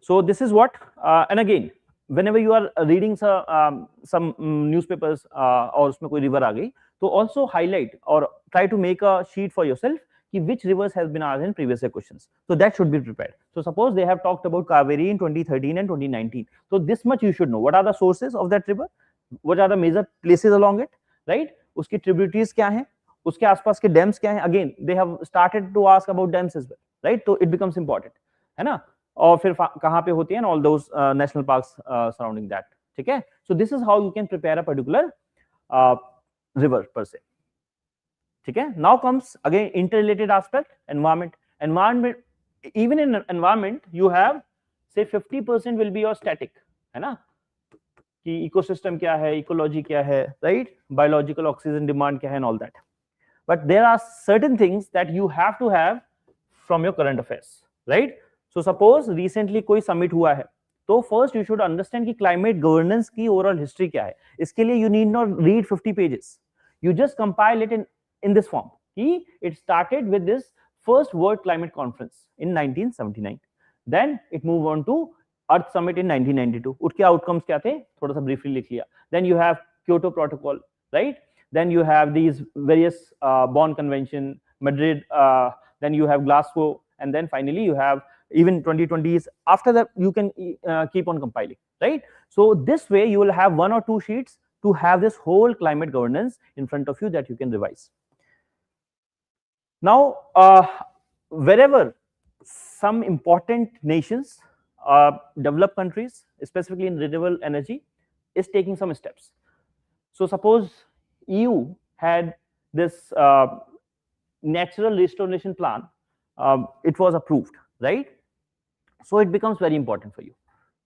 So this is what, and again, whenever you are reading some newspapers और उसमें कोई river आ गई, तो also highlight or try to make a sheet for yourself कि which rivers has been asked in previous year questions. So that should be prepared. So suppose they have talked about Kaveri in 2013 and 2019. So this much you should know. What are the sources of that river? What are the major places along it? Right? उसकी tributaries क्या हैं? उसके आसपास के dams क्या हैं? Again, they have started to ask about dams as well. Right? So it becomes important. है ना? और फिर कहाँ पे होती है? And all those national parks surrounding that. ठीक है? So this is how you can prepare a particular river per se. ठीक है? Now comes again interrelated aspect, environment. Even in environment you have say 50% will be your static, है ना, कि ecosystem क्या है, ecology क्या है, right? Biological oxygen demand क्या है and all that. But there are certain things that you have to have from your current affairs, right? So suppose recently कोई summit हुआ है, तो first you should understand कि climate governance की overall history क्या है. इसके लिए you need not read 50 pages. You just compile it in this form. It started with this first World Climate Conference in 1979. Then it moved on to Earth Summit in 1992. उसके outcomes क्या थे, थोड़ा सा briefly लिख लिया. Then you have Kyoto Protocol, right? Then you have these various Bonn Convention, Madrid, then you have Glasgow, and then finally you have even 2020s. After that you can keep on compiling, right? So this way you will have 1 or 2 sheets to have this whole climate governance in front of you that you can revise. Now, wherever some important nations, developed countries, specifically in renewable energy, is taking some steps. So suppose EU had this natural restoration plan, it was approved, right? So it becomes very important for you,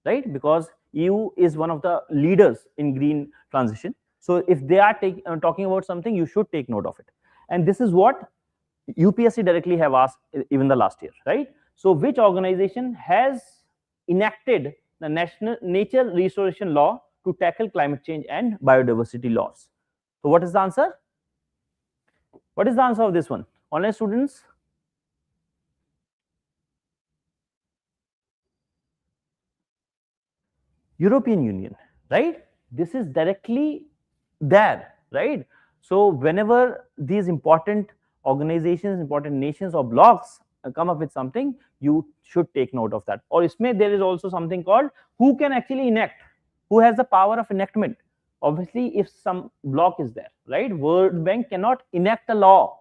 right? Because EU is one of the leaders in green transition. So if they are talking about something, you should take note of it. And this is what UPSC directly have asked even the last year, right? So which organization has enacted the National Nature Restoration Law to tackle climate change and biodiversity loss? So what is the answer? What is the answer of this one? Online students? European Union, right? This is directly there, right? So whenever these important organizations, important nations or blocks come up with something, you should take note of that. Or isme there is also something called who can actually enact, who has the power of enactment. Obviously, if some block is there, right? World Bank cannot enact a law,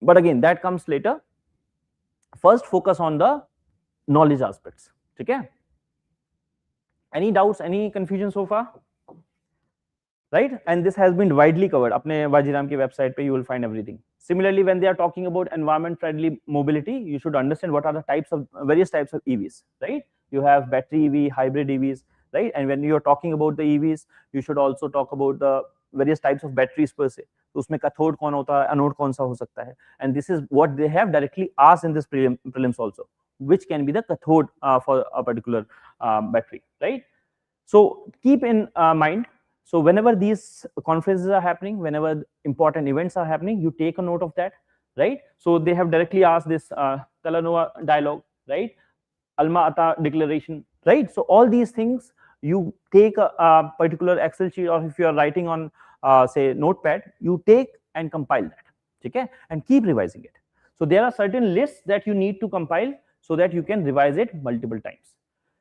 but again that comes later. First focus on the knowledge aspects. Okay, any doubts, any confusion so far? Right, and this has been widely covered. Apne Vajiram ki website pe you will find everything. Similarly, when they are talking about environment friendly mobility, you should understand what are the types of various types of EVs, right? You have battery EV, hybrid EVs, right? And when you are talking about the EVs, you should also talk about the various types of batteries per se. तो उसमें cathode कौन होता है, anode कौन सा हो सकता है, and this is what they have directly asked in this prelims also, which can be the cathode for a particular battery, right? So keep in mind. So whenever these conferences are happening, whenever important events are happening, you take a note of that, right? So they have directly asked this Talanoa dialogue, right? Alma Ata declaration, right? So all these things, you take a particular Excel sheet, or if you are writing on say notepad, you take and compile that, okay? And keep revising it. So there are certain lists that you need to compile so that you can revise it multiple times.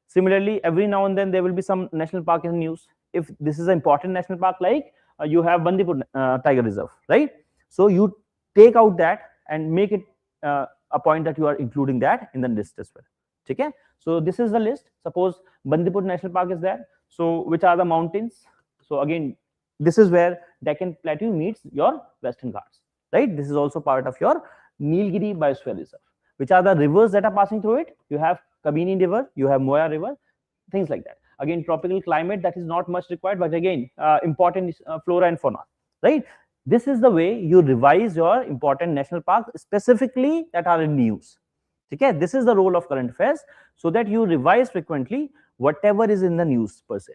Similarly, every now and then there will be some national park in news. If this is an important national park, like you have Bandipur Tiger Reserve, right? So you take out that and make it a point that you are including that in the list as well. Okay? So this is the list. Suppose Bandipur National Park is there. So which are the mountains? So again, this is where Deccan Plateau meets your Western Ghats, right? This is also part of your Nilgiri Biosphere Reserve. Which are the rivers that are passing through it? You have Kabini River, you have Moya River, things like that. Again, tropical climate, that is not much required, but again, important flora and fauna, right? This is the way you revise your important national parks, specifically that are in news. Okay, this is the role of current affairs, so that you revise frequently whatever is in the news per se.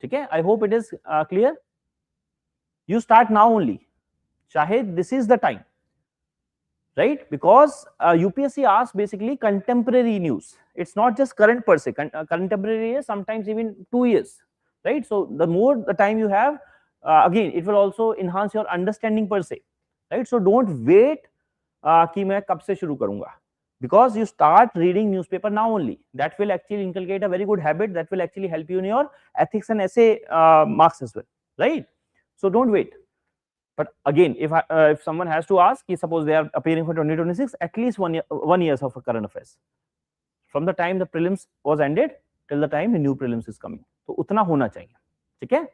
Okay, I hope it is clear. You start now only. Shahid, this is the time, right? Because UPSC asks basically contemporary news. It's not just current per se. Contemporary is sometimes even 2 years, right? So the more the time you have, again, it will also enhance your understanding per se, right? So don't wait कि मैं कब से शुरू करूंगा, because you start reading newspaper now only. That will actually inculcate a very good habit that will actually help you in your ethics and essay marks as well, right? So don't wait. But again, if someone has to ask, suppose they are appearing for 2026, at least 1 years of current affairs, from the time the prelims was ended till the time the new prelims is coming. So utna hona chahiye. Okay?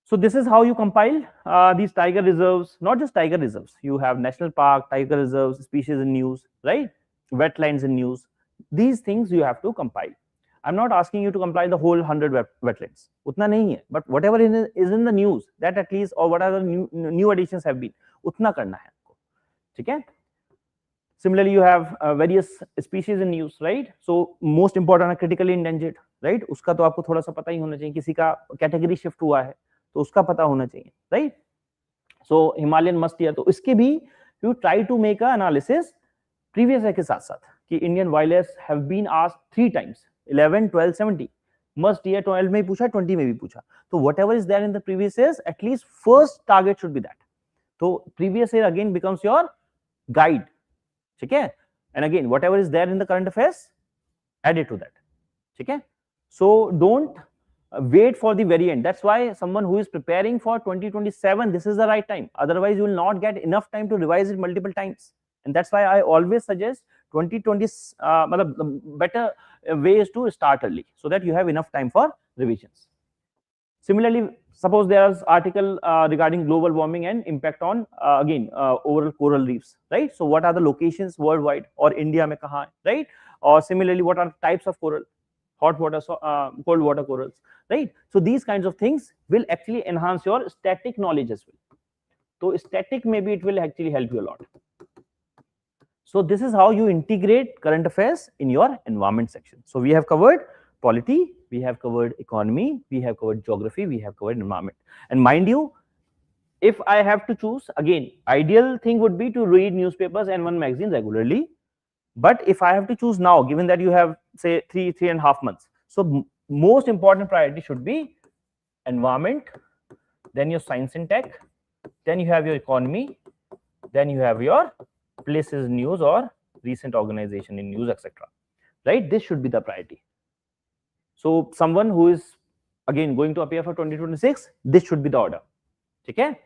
So this is how you compile these tiger reserves. Not just tiger reserves. You have national park, tiger reserves, species in news, right? Wetlands in news. These things you have to compile. I'm not asking you to compile the whole 100 wetlands. Utna nahi hai. But whatever is in the news, that at least, or what are the new additions have been, utna karna hai. Okay? Similarly, you have various species in news, right? So most important are critically endangered, right? Uska to aapko thoda sa pata hi hona chahiye. Kisi ka category shift hua hai, to uska pata hona chahiye, right? So Himalayan must deer, to iske bhi you try to make a analysis previous year ke sath sath ki Indian wildlife have been asked 3 times. 11, 12, 17. Must deer 12 में पूछा, 20 में भी पूछा. So whatever is there in the previous years, at least first target should be that. So previous year again becomes your guide. Okay? And again, whatever is there in the current affairs, add it to that. Okay? So don't wait for the very end. That's why someone who is preparing for 2027, this is the right time. Otherwise, you will not get enough time to revise it multiple times. And that's why I always suggest 2020 the better way is to start early, so that you have enough time for revisions. Similarly, suppose there is article regarding global warming and impact on again overall coral reefs, right? So what are the locations worldwide or India mein kahan, right? Or similarly, what are types of coral, hot water, cold water corals, right? So these kinds of things will actually enhance your static knowledge as well. So static, maybe it will actually help you a lot. So this is how you integrate current affairs in your environment section. So we have covered polity, we have covered economy, we have covered geography, we have covered environment. And mind you, if I have to choose, again, ideal thing would be to read newspapers and one magazine regularly. But if I have to choose now, given that you have say 3.5 months, so most important priority should be environment, then your science and tech, then you have your economy, then you have your places news or recent organization in news, etc. Right? This should be the priority. So someone who is again going to appear for 2026, this should be the order. Okay?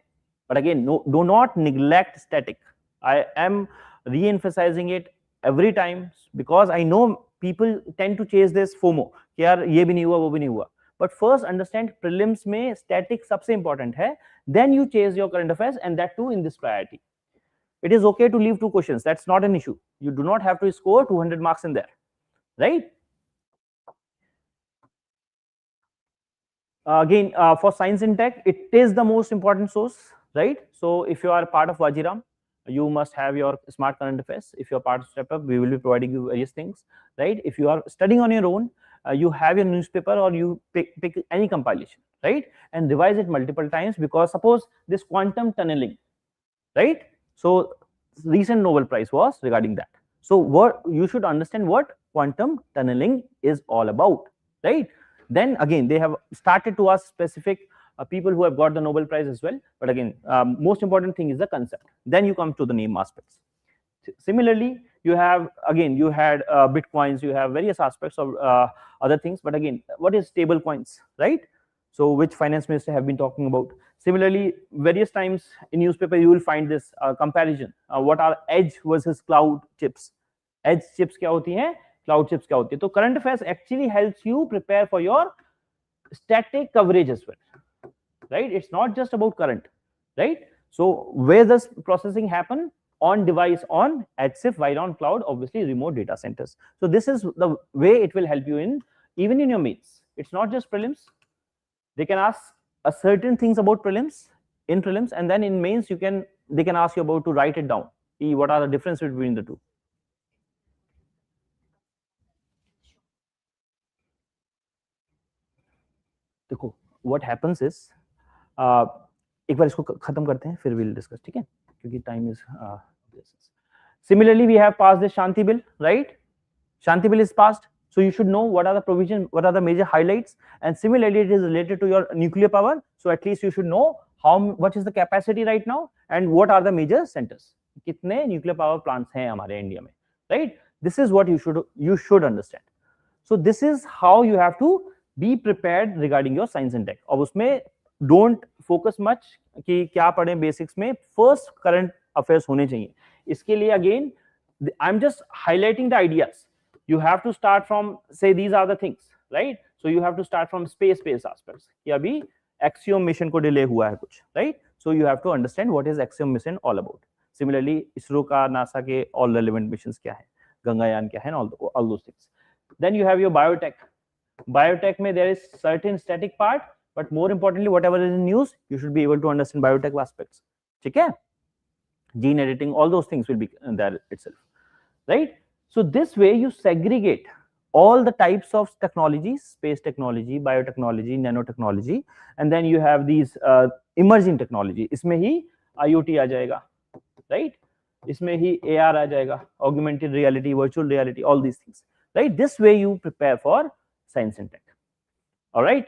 But again, no, do not neglect static. I am re-emphasizing it every time because I know people tend to chase this FOMO कि यार ये भी नहीं हुआ वो भी नहीं हुआ. But first understand prelims में static सबसे important है. Then you chase your current affairs and that too in this priority. It is okay to leave 2 questions. That's not an issue. You do not have to score 200 marks in there, right? Again, for science and tech, it is the most important source, right? So if you are part of Vajiram, you must have your smart current affairs. If you're part of Step Up, we will be providing you various things, right? If you are studying on your own, you have your newspaper or you pick any compilation, right? And revise it multiple times because suppose this quantum tunneling, right? So recent Nobel Prize was regarding that. So what you should understand what quantum tunneling is all about, right? Then again, they have started to ask specific people who have got the Nobel Prize as well. But again, most important thing is the concept. Then you come to the name aspects. Similarly, you have again you had bitcoins, you have various aspects of other things. But again, what is stable coins, right? So which finance minister have been talking about. Similarly, various times in newspaper you will find this comparison. What are edge versus cloud chips? Edge chips क्या होती हैं? Cloud chips क्या होती है? तो current affairs actually helps you prepare for your static coverage as well, right? It's not just about current, right? So where does processing happen? On device, on EdSIF, while on cloud, obviously remote data centers. So this is the way it will help you in even in your mains. It's not just prelims. They can ask a certain things about prelims in prelims, and then in mains they can ask you about to write it down. What are the differences between the two? देखो, what happens is एक बार इसको खत्म करते हैं फिर we'll discuss, ठीक है? क्योंकि time is similarly we have passed the Shanti bill, right? Shanti bill is passed, so you should know what are the provisions, what are the major highlights, and similarly it is related to your nuclear power, so at least you should know what is the capacity right now and what are the major centers. कितने nuclear power plants हैं हमारे India में, right? This is what you should understand. So this is how you have to be prepared regarding your science and tech. अब उसमें don't focus much कि क्या पढ़ें basics में, first current affairs होने चाहिए. इसके लिए again I'm just highlighting the ideas. You have to start from, say, these are the things, right? So you have to start from space aspects. कि अभी Axiom mission को delay हुआ है कुछ, right? So you have to understand what is Axiom mission all about. Similarly, ISRO का, NASA के all relevant missions क्या है, गंगायान क्या है, all those things. Then you have your biotech. Biotech में there is certain static part, but more importantly, whatever is in news, you should be able to understand biotech aspects. ठीक है? Gene editing, all those things will be there itself, right? So this way you segregate all the types of technologies, space technology, biotechnology, nanotechnology, and then you have these emerging technology. इसमें ही IoT आ जाएगा, right? इसमें ही AR आ जाएगा, augmented reality, virtual reality, all these things, right? This way you prepare for science and tech. All right?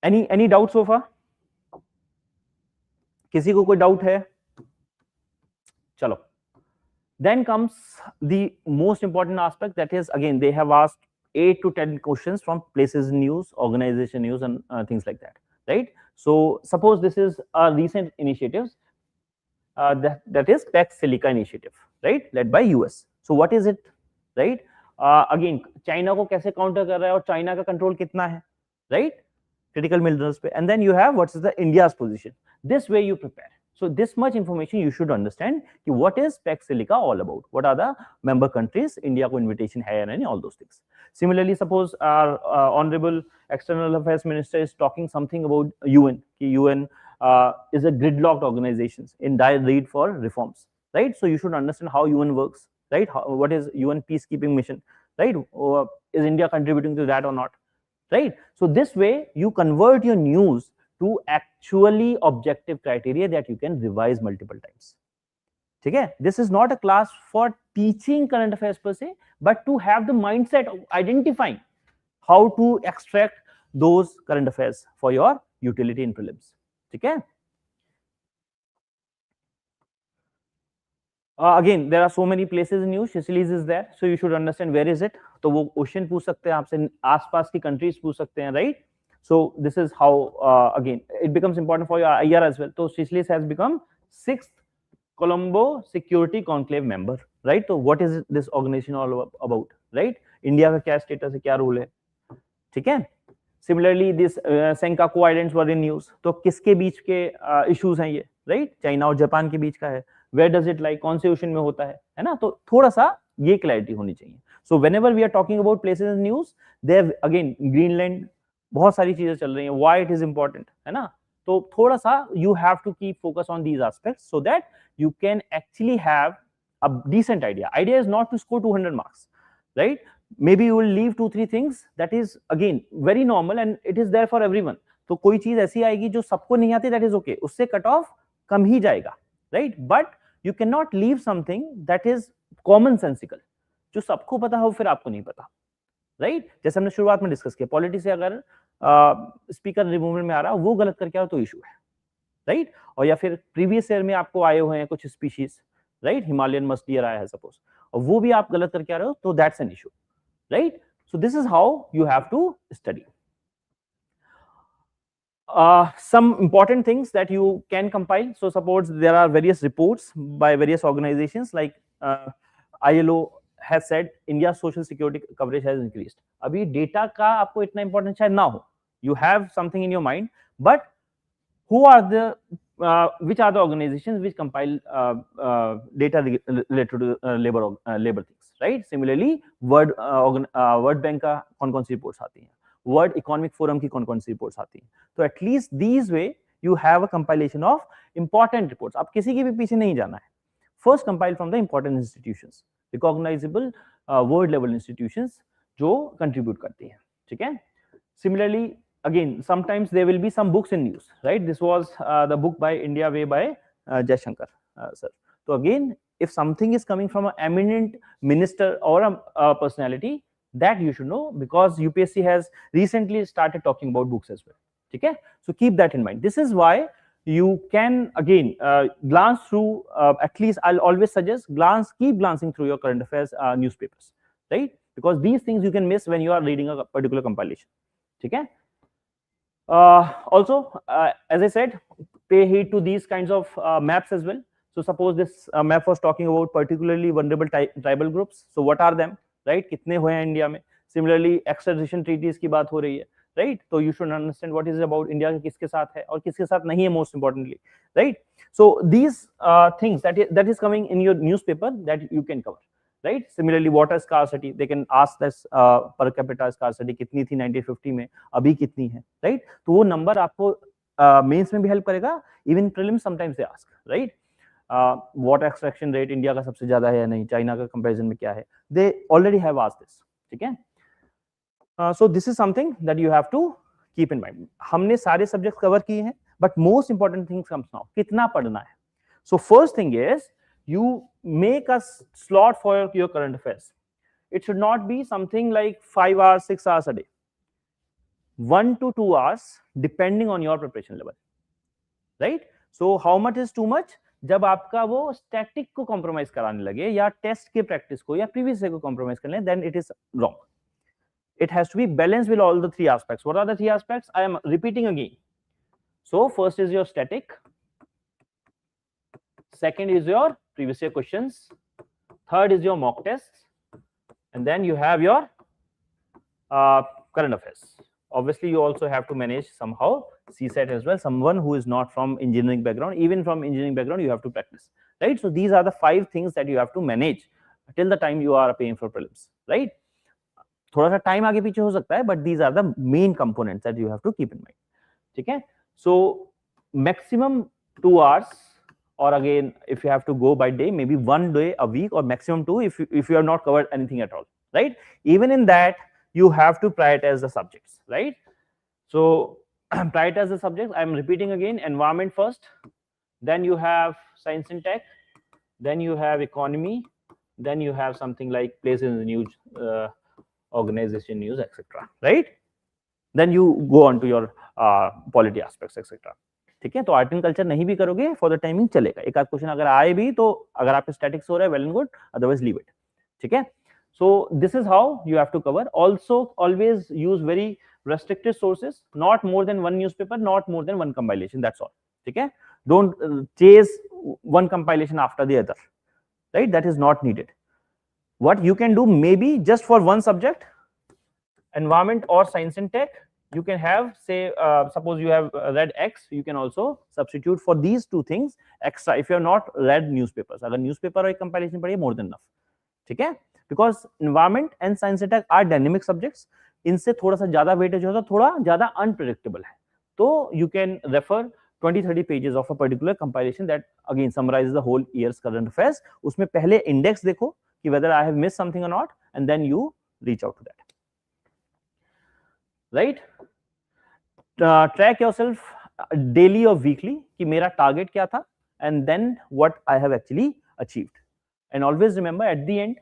Any doubts so far? किसी को कोई doubt है? चलो. Then comes the most important aspect, that is again they have asked 8 to 10 questions from places news, organization news, and things like that, right? So suppose this is a recent initiative that is Pax Silica initiative, right, led by US. So what is it, right? Again, China को कैसे counter कर रहा है और China का control कितना है, right? Critical minerals पे. And then you have what is the India's position. This way you prepare. So this much information you should understand कि what is Pax Silica all about, what are the member countries, India को invitation है and all those things. Similarly, suppose our honorable external affairs minister is talking something about UN, कि UN is a gridlocked organization in dire need for reforms, right? So you should understand how UN works, right? What is UN peacekeeping mission, right? Is India contributing to that or not, right? So this way you convert your news to actually objective criteria that you can revise multiple times. ठीक है. This is not a class for teaching current affairs per se, but to have the mindset of identifying how to extract those current affairs for your utility in prelims. ठीक है. Again, there are so many places in news. Sicilies is there, so you should understand where is it. तो वो question पूछ सकते हैं आपसे, आसपास की कंट्रीज पूछ सकते हैं, right. So this is how again it becomes important for your IR as well. So Sicilies has become 6th Colombo Security Conclave member, right? So what is this organization all about, right? India का क्या status है, क्या role है, ठीक है. Similarly, this Senkaku Islands were in news. तो किसके बीच के issues हैं ये, right? चाइना और जापान के बीच का है. Where does it lie? कौन से ओशन में होता है ना. तो थोड़ा सा ये क्लैरिटी होनी चाहिए. So whenever we are talking about places in news, there again Greenland, बहुत सारी चीजें चल रही हैं. Why it is important, है ना. तो थोड़ा सा you have to keep focus on these aspects so that you can actually have a decent idea. Idea is not to score 200 marks, right? Maybe you will leave 2-3 things that is again very normal and it is there for everyone. तो कोई चीज ऐसी आएगी जो सबको नहीं आती, that is okay. उससे कट ऑफ कम ही जाएगा, right? But you cannot leave something that is common sensical, जो सबको पता हो फिर आपको नहीं पता, राइट. जैसे हमने शुरुआत में डिस्कस किया, पॉलिटी से अगर स्पीकर रिमूवल में आ रहा वो गलत करके आ तो इशू है, राइट. और या फिर प्रीवियस ईयर में आपको आए हुए हैं कुछ species, right, Himalayan musk deer आया है सपोज, और वो भी आप गलत करके आ रहे हो तो that's an issue, right. So this is how you have to study. Some important things that you can compile. So suppose there are various reports by various organizations like ILO has said India's social security coverage has increased. अभी data का आपको इतना important शायद ना हो. You have something in your mind, but who are the which are the organizations which compile data related to labor things, right? Similarly, World Bank का कौन-कौन सी reports आती हैं, वर्ल्ड इकोनॉमिक फोरम की कौन-कौन सी रिपोर्ट्स आती हैं. तो at least these way you have a compilation of important reports. आप किसी के भी पीछे नहीं जाना है. First compile from the important institutions, recognizable world level institutions जो कंट्रीब्यूट करती हैं, ठीक है. Similarly again sometimes there will be some books in news, right. This was the book by India way by Jaishankar sir. तो again if something is coming from an eminent minister or a personality, that you should know, because UPSC has recently started talking about books as well, okay. So keep that in mind. This is why you can again glance through, at least I'll always suggest keep glancing through your current affairs newspapers, right, because these things you can miss when you are reading a particular compilation, okay. Also as I said, pay heed to these kinds of maps as well. So suppose this map was talking about particularly vulnerable tribal groups. So what are them, right? कितने हुए हैं India में. Similarly, extradition treaties की बात हो रही है, right? तो you should understand what is about India के किसके साथ है और किसके साथ नहीं है, most importantly, right? So these things that is coming in your newspaper that you can cover, right? Similarly, water scarcity, they can ask this per capita scarcity कितनी थी 1950 में, अभी कितनी है, right? तो वो नंबर आपको मेंस में भी हेल्प करेगा, even prelims sometimes they ask, right? Water extraction rate India का सबसे ज्यादा है या नहीं, चाइना का कंपैरिजन में क्या है, they already have asked this, ठीक है. So this is something that you have to keep in mind. हमने सारे सब्जेक्ट्स कवर किए हैं, but most important things comes now, कितना पढ़ना है. So first thing is you make a slot for your current affairs. It should not be something like 5 hours 6 hours a day, 1 to 2 hours depending on your preparation level, right? So how much is too much? जब आपका वो static को compromise कराने लगे या test के practice को या प्रीवियस को कॉम्प्रोमाइज करने, then it is wrong. It has to be balanced with all the 3 aspects. What are the 3 aspects? I am repeating again. So first is your static, second is your previous year questions, third is your mock tests, and then you have your current affairs. Obviously you also have to manage somehow CSET as well. Someone who is not from engineering background, even from engineering background, you have to practice, right? So these are the 5 things that you have to manage till the time you are paying for prelims, right? थोड़ा सा time आगे पीछे हो सकता है, but these are the main components that you have to keep in mind, ठीक है. So maximum 2 hours, or again if you have to go by day, maybe 1 day a week, or maximum 2 if you have not covered anything at all, right? Even in that you have to prioritize the subjects, right? So prioritize the subjects. I am repeating again: environment first, then you have science and tech, then you have economy, then you have something like places in the news, organization news, etc. Right? Then you go on to your polity aspects, etc. ठीक है, तो art and culture नहीं भी करोगे for the timing चलेगा, एक आध question अगर आए भी तो अगर आप स्टैटिक्स हो रहा है well and good, otherwise leave it. ठीक है, so this is how you have to cover. Also always use very restricted sources, not more than one newspaper, not more than one compilation, that's all. ठीक है, don't chase one compilation after the other, right? That is not needed. What you can do, maybe just for one subject, environment or science and tech, you can have, say, suppose you have read X, you can also substitute for these two things extra if you have not read newspapers. अगर newspaper और एक compilation पढ़िए, more than enough. ठीक है, because environment and science and tech are dynamic subjects, इनसे थोड़ा सा ज्यादा weightage होता है, थोड़ा ज्यादा unpredictable है, तो you can refer 20-30 pages of a particular compilation that again summarizes the whole year's current affairs. उसमें पहले index देखो कि whether I have missed something or not, and then you reach out to that. Right? Track yourself daily or weekly कि मेरा target क्या था, and then what I have actually achieved. And always remember at the end,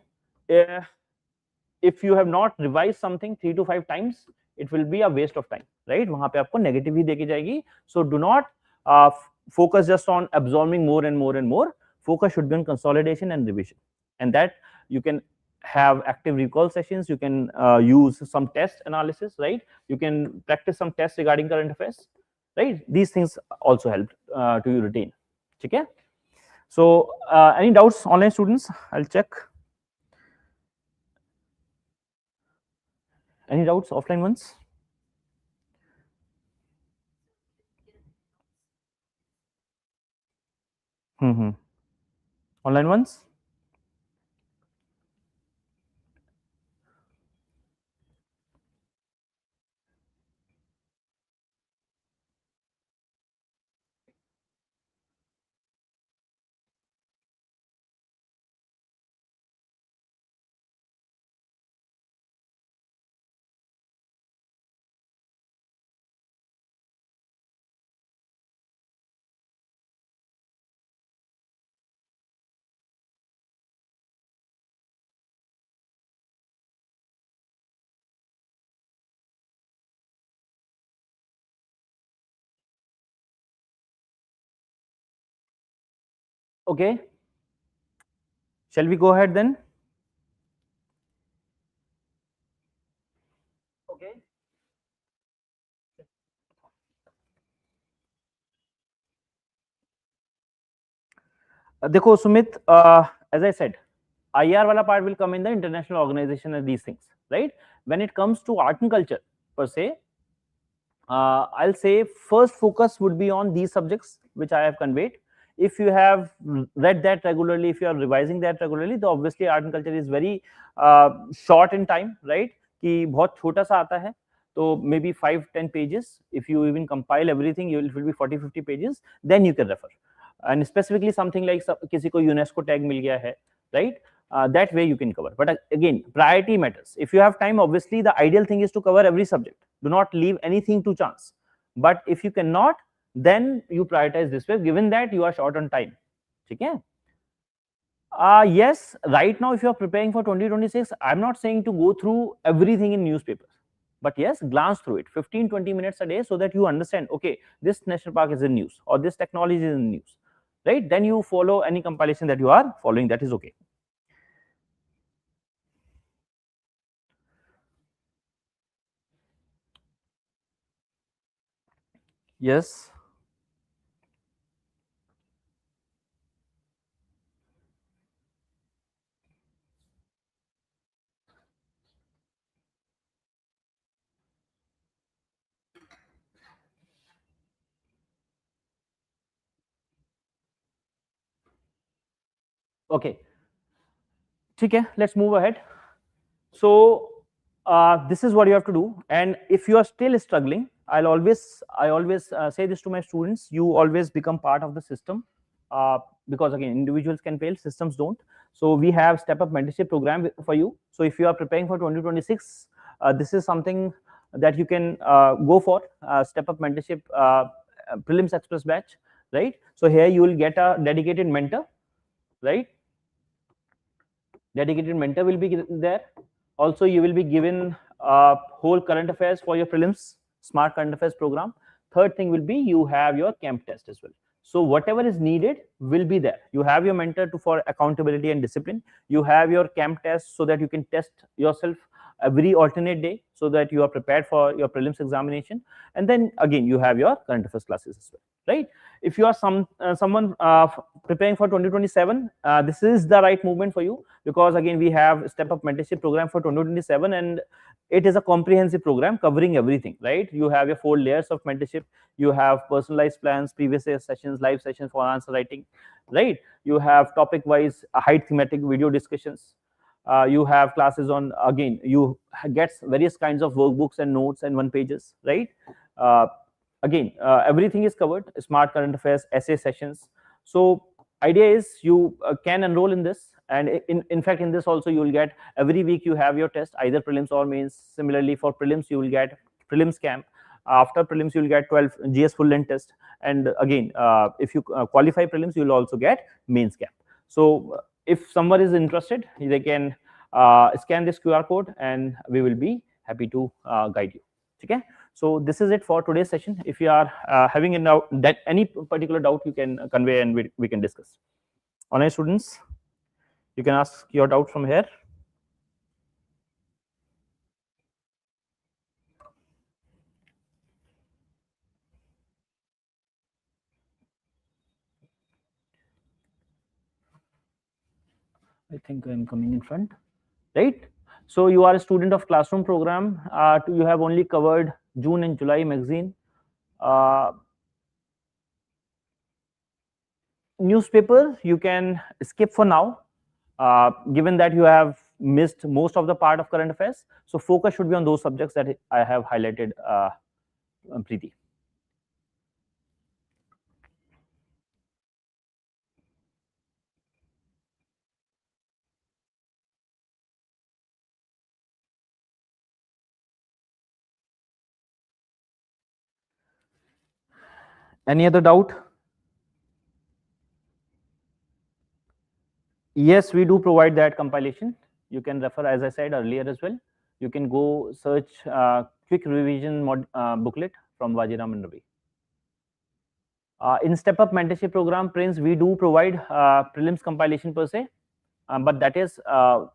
if you have not revised something 3 to 5 times, it will be a waste of time, right? वहां पे आपको negative ही देके जाएगी. So do not focus just on absorbing more and more and more. Focus should be on consolidation and revision, and that you can have active recall sessions, you can use some test analysis, right? You can practice some tests regarding current affairs, right? These things also help to you retain. Okay, so any doubts, online students? I'll check. Any doubts, offline ones? Online ones? Okay, shall we go ahead then? Okay. देखो Sumit, as I said, IR wala part will come in the international organization and these things, right? When it comes to art and culture per se, I'll say first focus would be on these subjects which I have conveyed. If you have read that regularly, if you are revising that regularly, then obviously art and culture is very short in time, right? कि बहुत छोटा सा आता है, तो maybe 5-10 pages. If you even compile everything, it will be 40-50 pages. Then you can refer. And specifically something like किसी को UNESCO tag मिल गया है, right? That way you can cover. But again, priority matters. If you have time, obviously the ideal thing is to cover every subject. Do not leave anything to chance. But if you cannot, then you prioritize this way, given that you are short on time. Okay? Yes, right now if you are preparing for 2026, I'm not saying to go through everything in newspapers. But yes, glance through it 15-20 minutes a day so that you understand, okay, this national park is in news or this technology is in news, right? Then you follow any compilation that you are following, that is okay. Yes. Okay. Okay, let's move ahead. So this is what you have to do, and if you are still struggling, I always say this to my students: you always become part of the system, because again, individuals can fail, systems don't. So we have step up mentorship program for you. So if you are preparing for 2026, this is something that you can go for, step up mentorship prelims express batch, right? So here you will get a dedicated mentor, right? Dedicated mentor will be there. Also, you will be given whole current affairs for your prelims, smart current affairs program. Third thing will be you have your camp test as well. So whatever is needed will be there. You have your mentor for accountability and discipline. You have your camp test so that you can test yourself every alternate day so that you are prepared for your prelims examination. And then again, you have your current affairs classes as well, right? If you are someone preparing for 2027, this is the right movement for you, because again, we have step up mentorship program for 2027, and it is a comprehensive program covering everything, right? You have your 4 layers of mentorship. You have personalized plans, previous year sessions, live sessions for answer writing, right? You have topic wise height thematic video discussions. You have classes on, again, you get various kinds of workbooks and notes and one pages, right? Again, everything is covered, smart current affairs, essay sessions. So idea is you can enroll in this, and in fact, in this also you will get every week you have your test, either prelims or mains. Similarly, for prelims you will get prelims camp. After prelims you will get 12 GS full length test, and again, if you qualify prelims, you will also get mains camp. So if someone is interested, they can scan this QR code, and we will be happy to guide you. Okay, so this is it for today's session. If you are having any particular doubt, you can convey, and we can discuss. Online students, you can ask your doubt from here. I think I'm coming in front, right? So you are a student of classroom program. You have only covered June and July magazine. Newspaper you can skip for now, given that you have missed most of the part of current affairs. So focus should be on those subjects that I have highlighted, Preeti. Any other doubt? Yes, we do provide that compilation. You can refer, as I said earlier as well. You can go search quick revision booklet from Vajiram and Ravi. In Step Up Mentorship Program, Prince, we do provide prelims compilation per se, but that is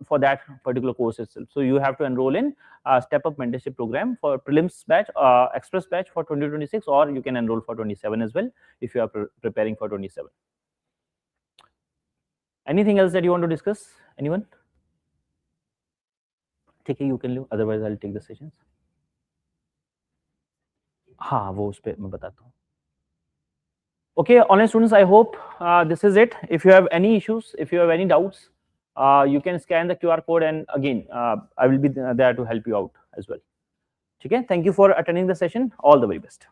for that particular course itself. So you have to enroll in Step Up Mentorship Program for prelims batch, express batch for 2026, or you can enroll for 27 as well if you are preparing for 27. Anything else that you want to discuss? Anyone? ठीक है, you can leave, otherwise I'll take the sessions. हाँ, वो उस पे मैं बताता हूँ. Okay, online students, I hope this is it. If you have any issues, if you have any doubts, you can scan the QR code, and again, I will be there to help you out as well. Okay, thank you for attending the session. All the very best.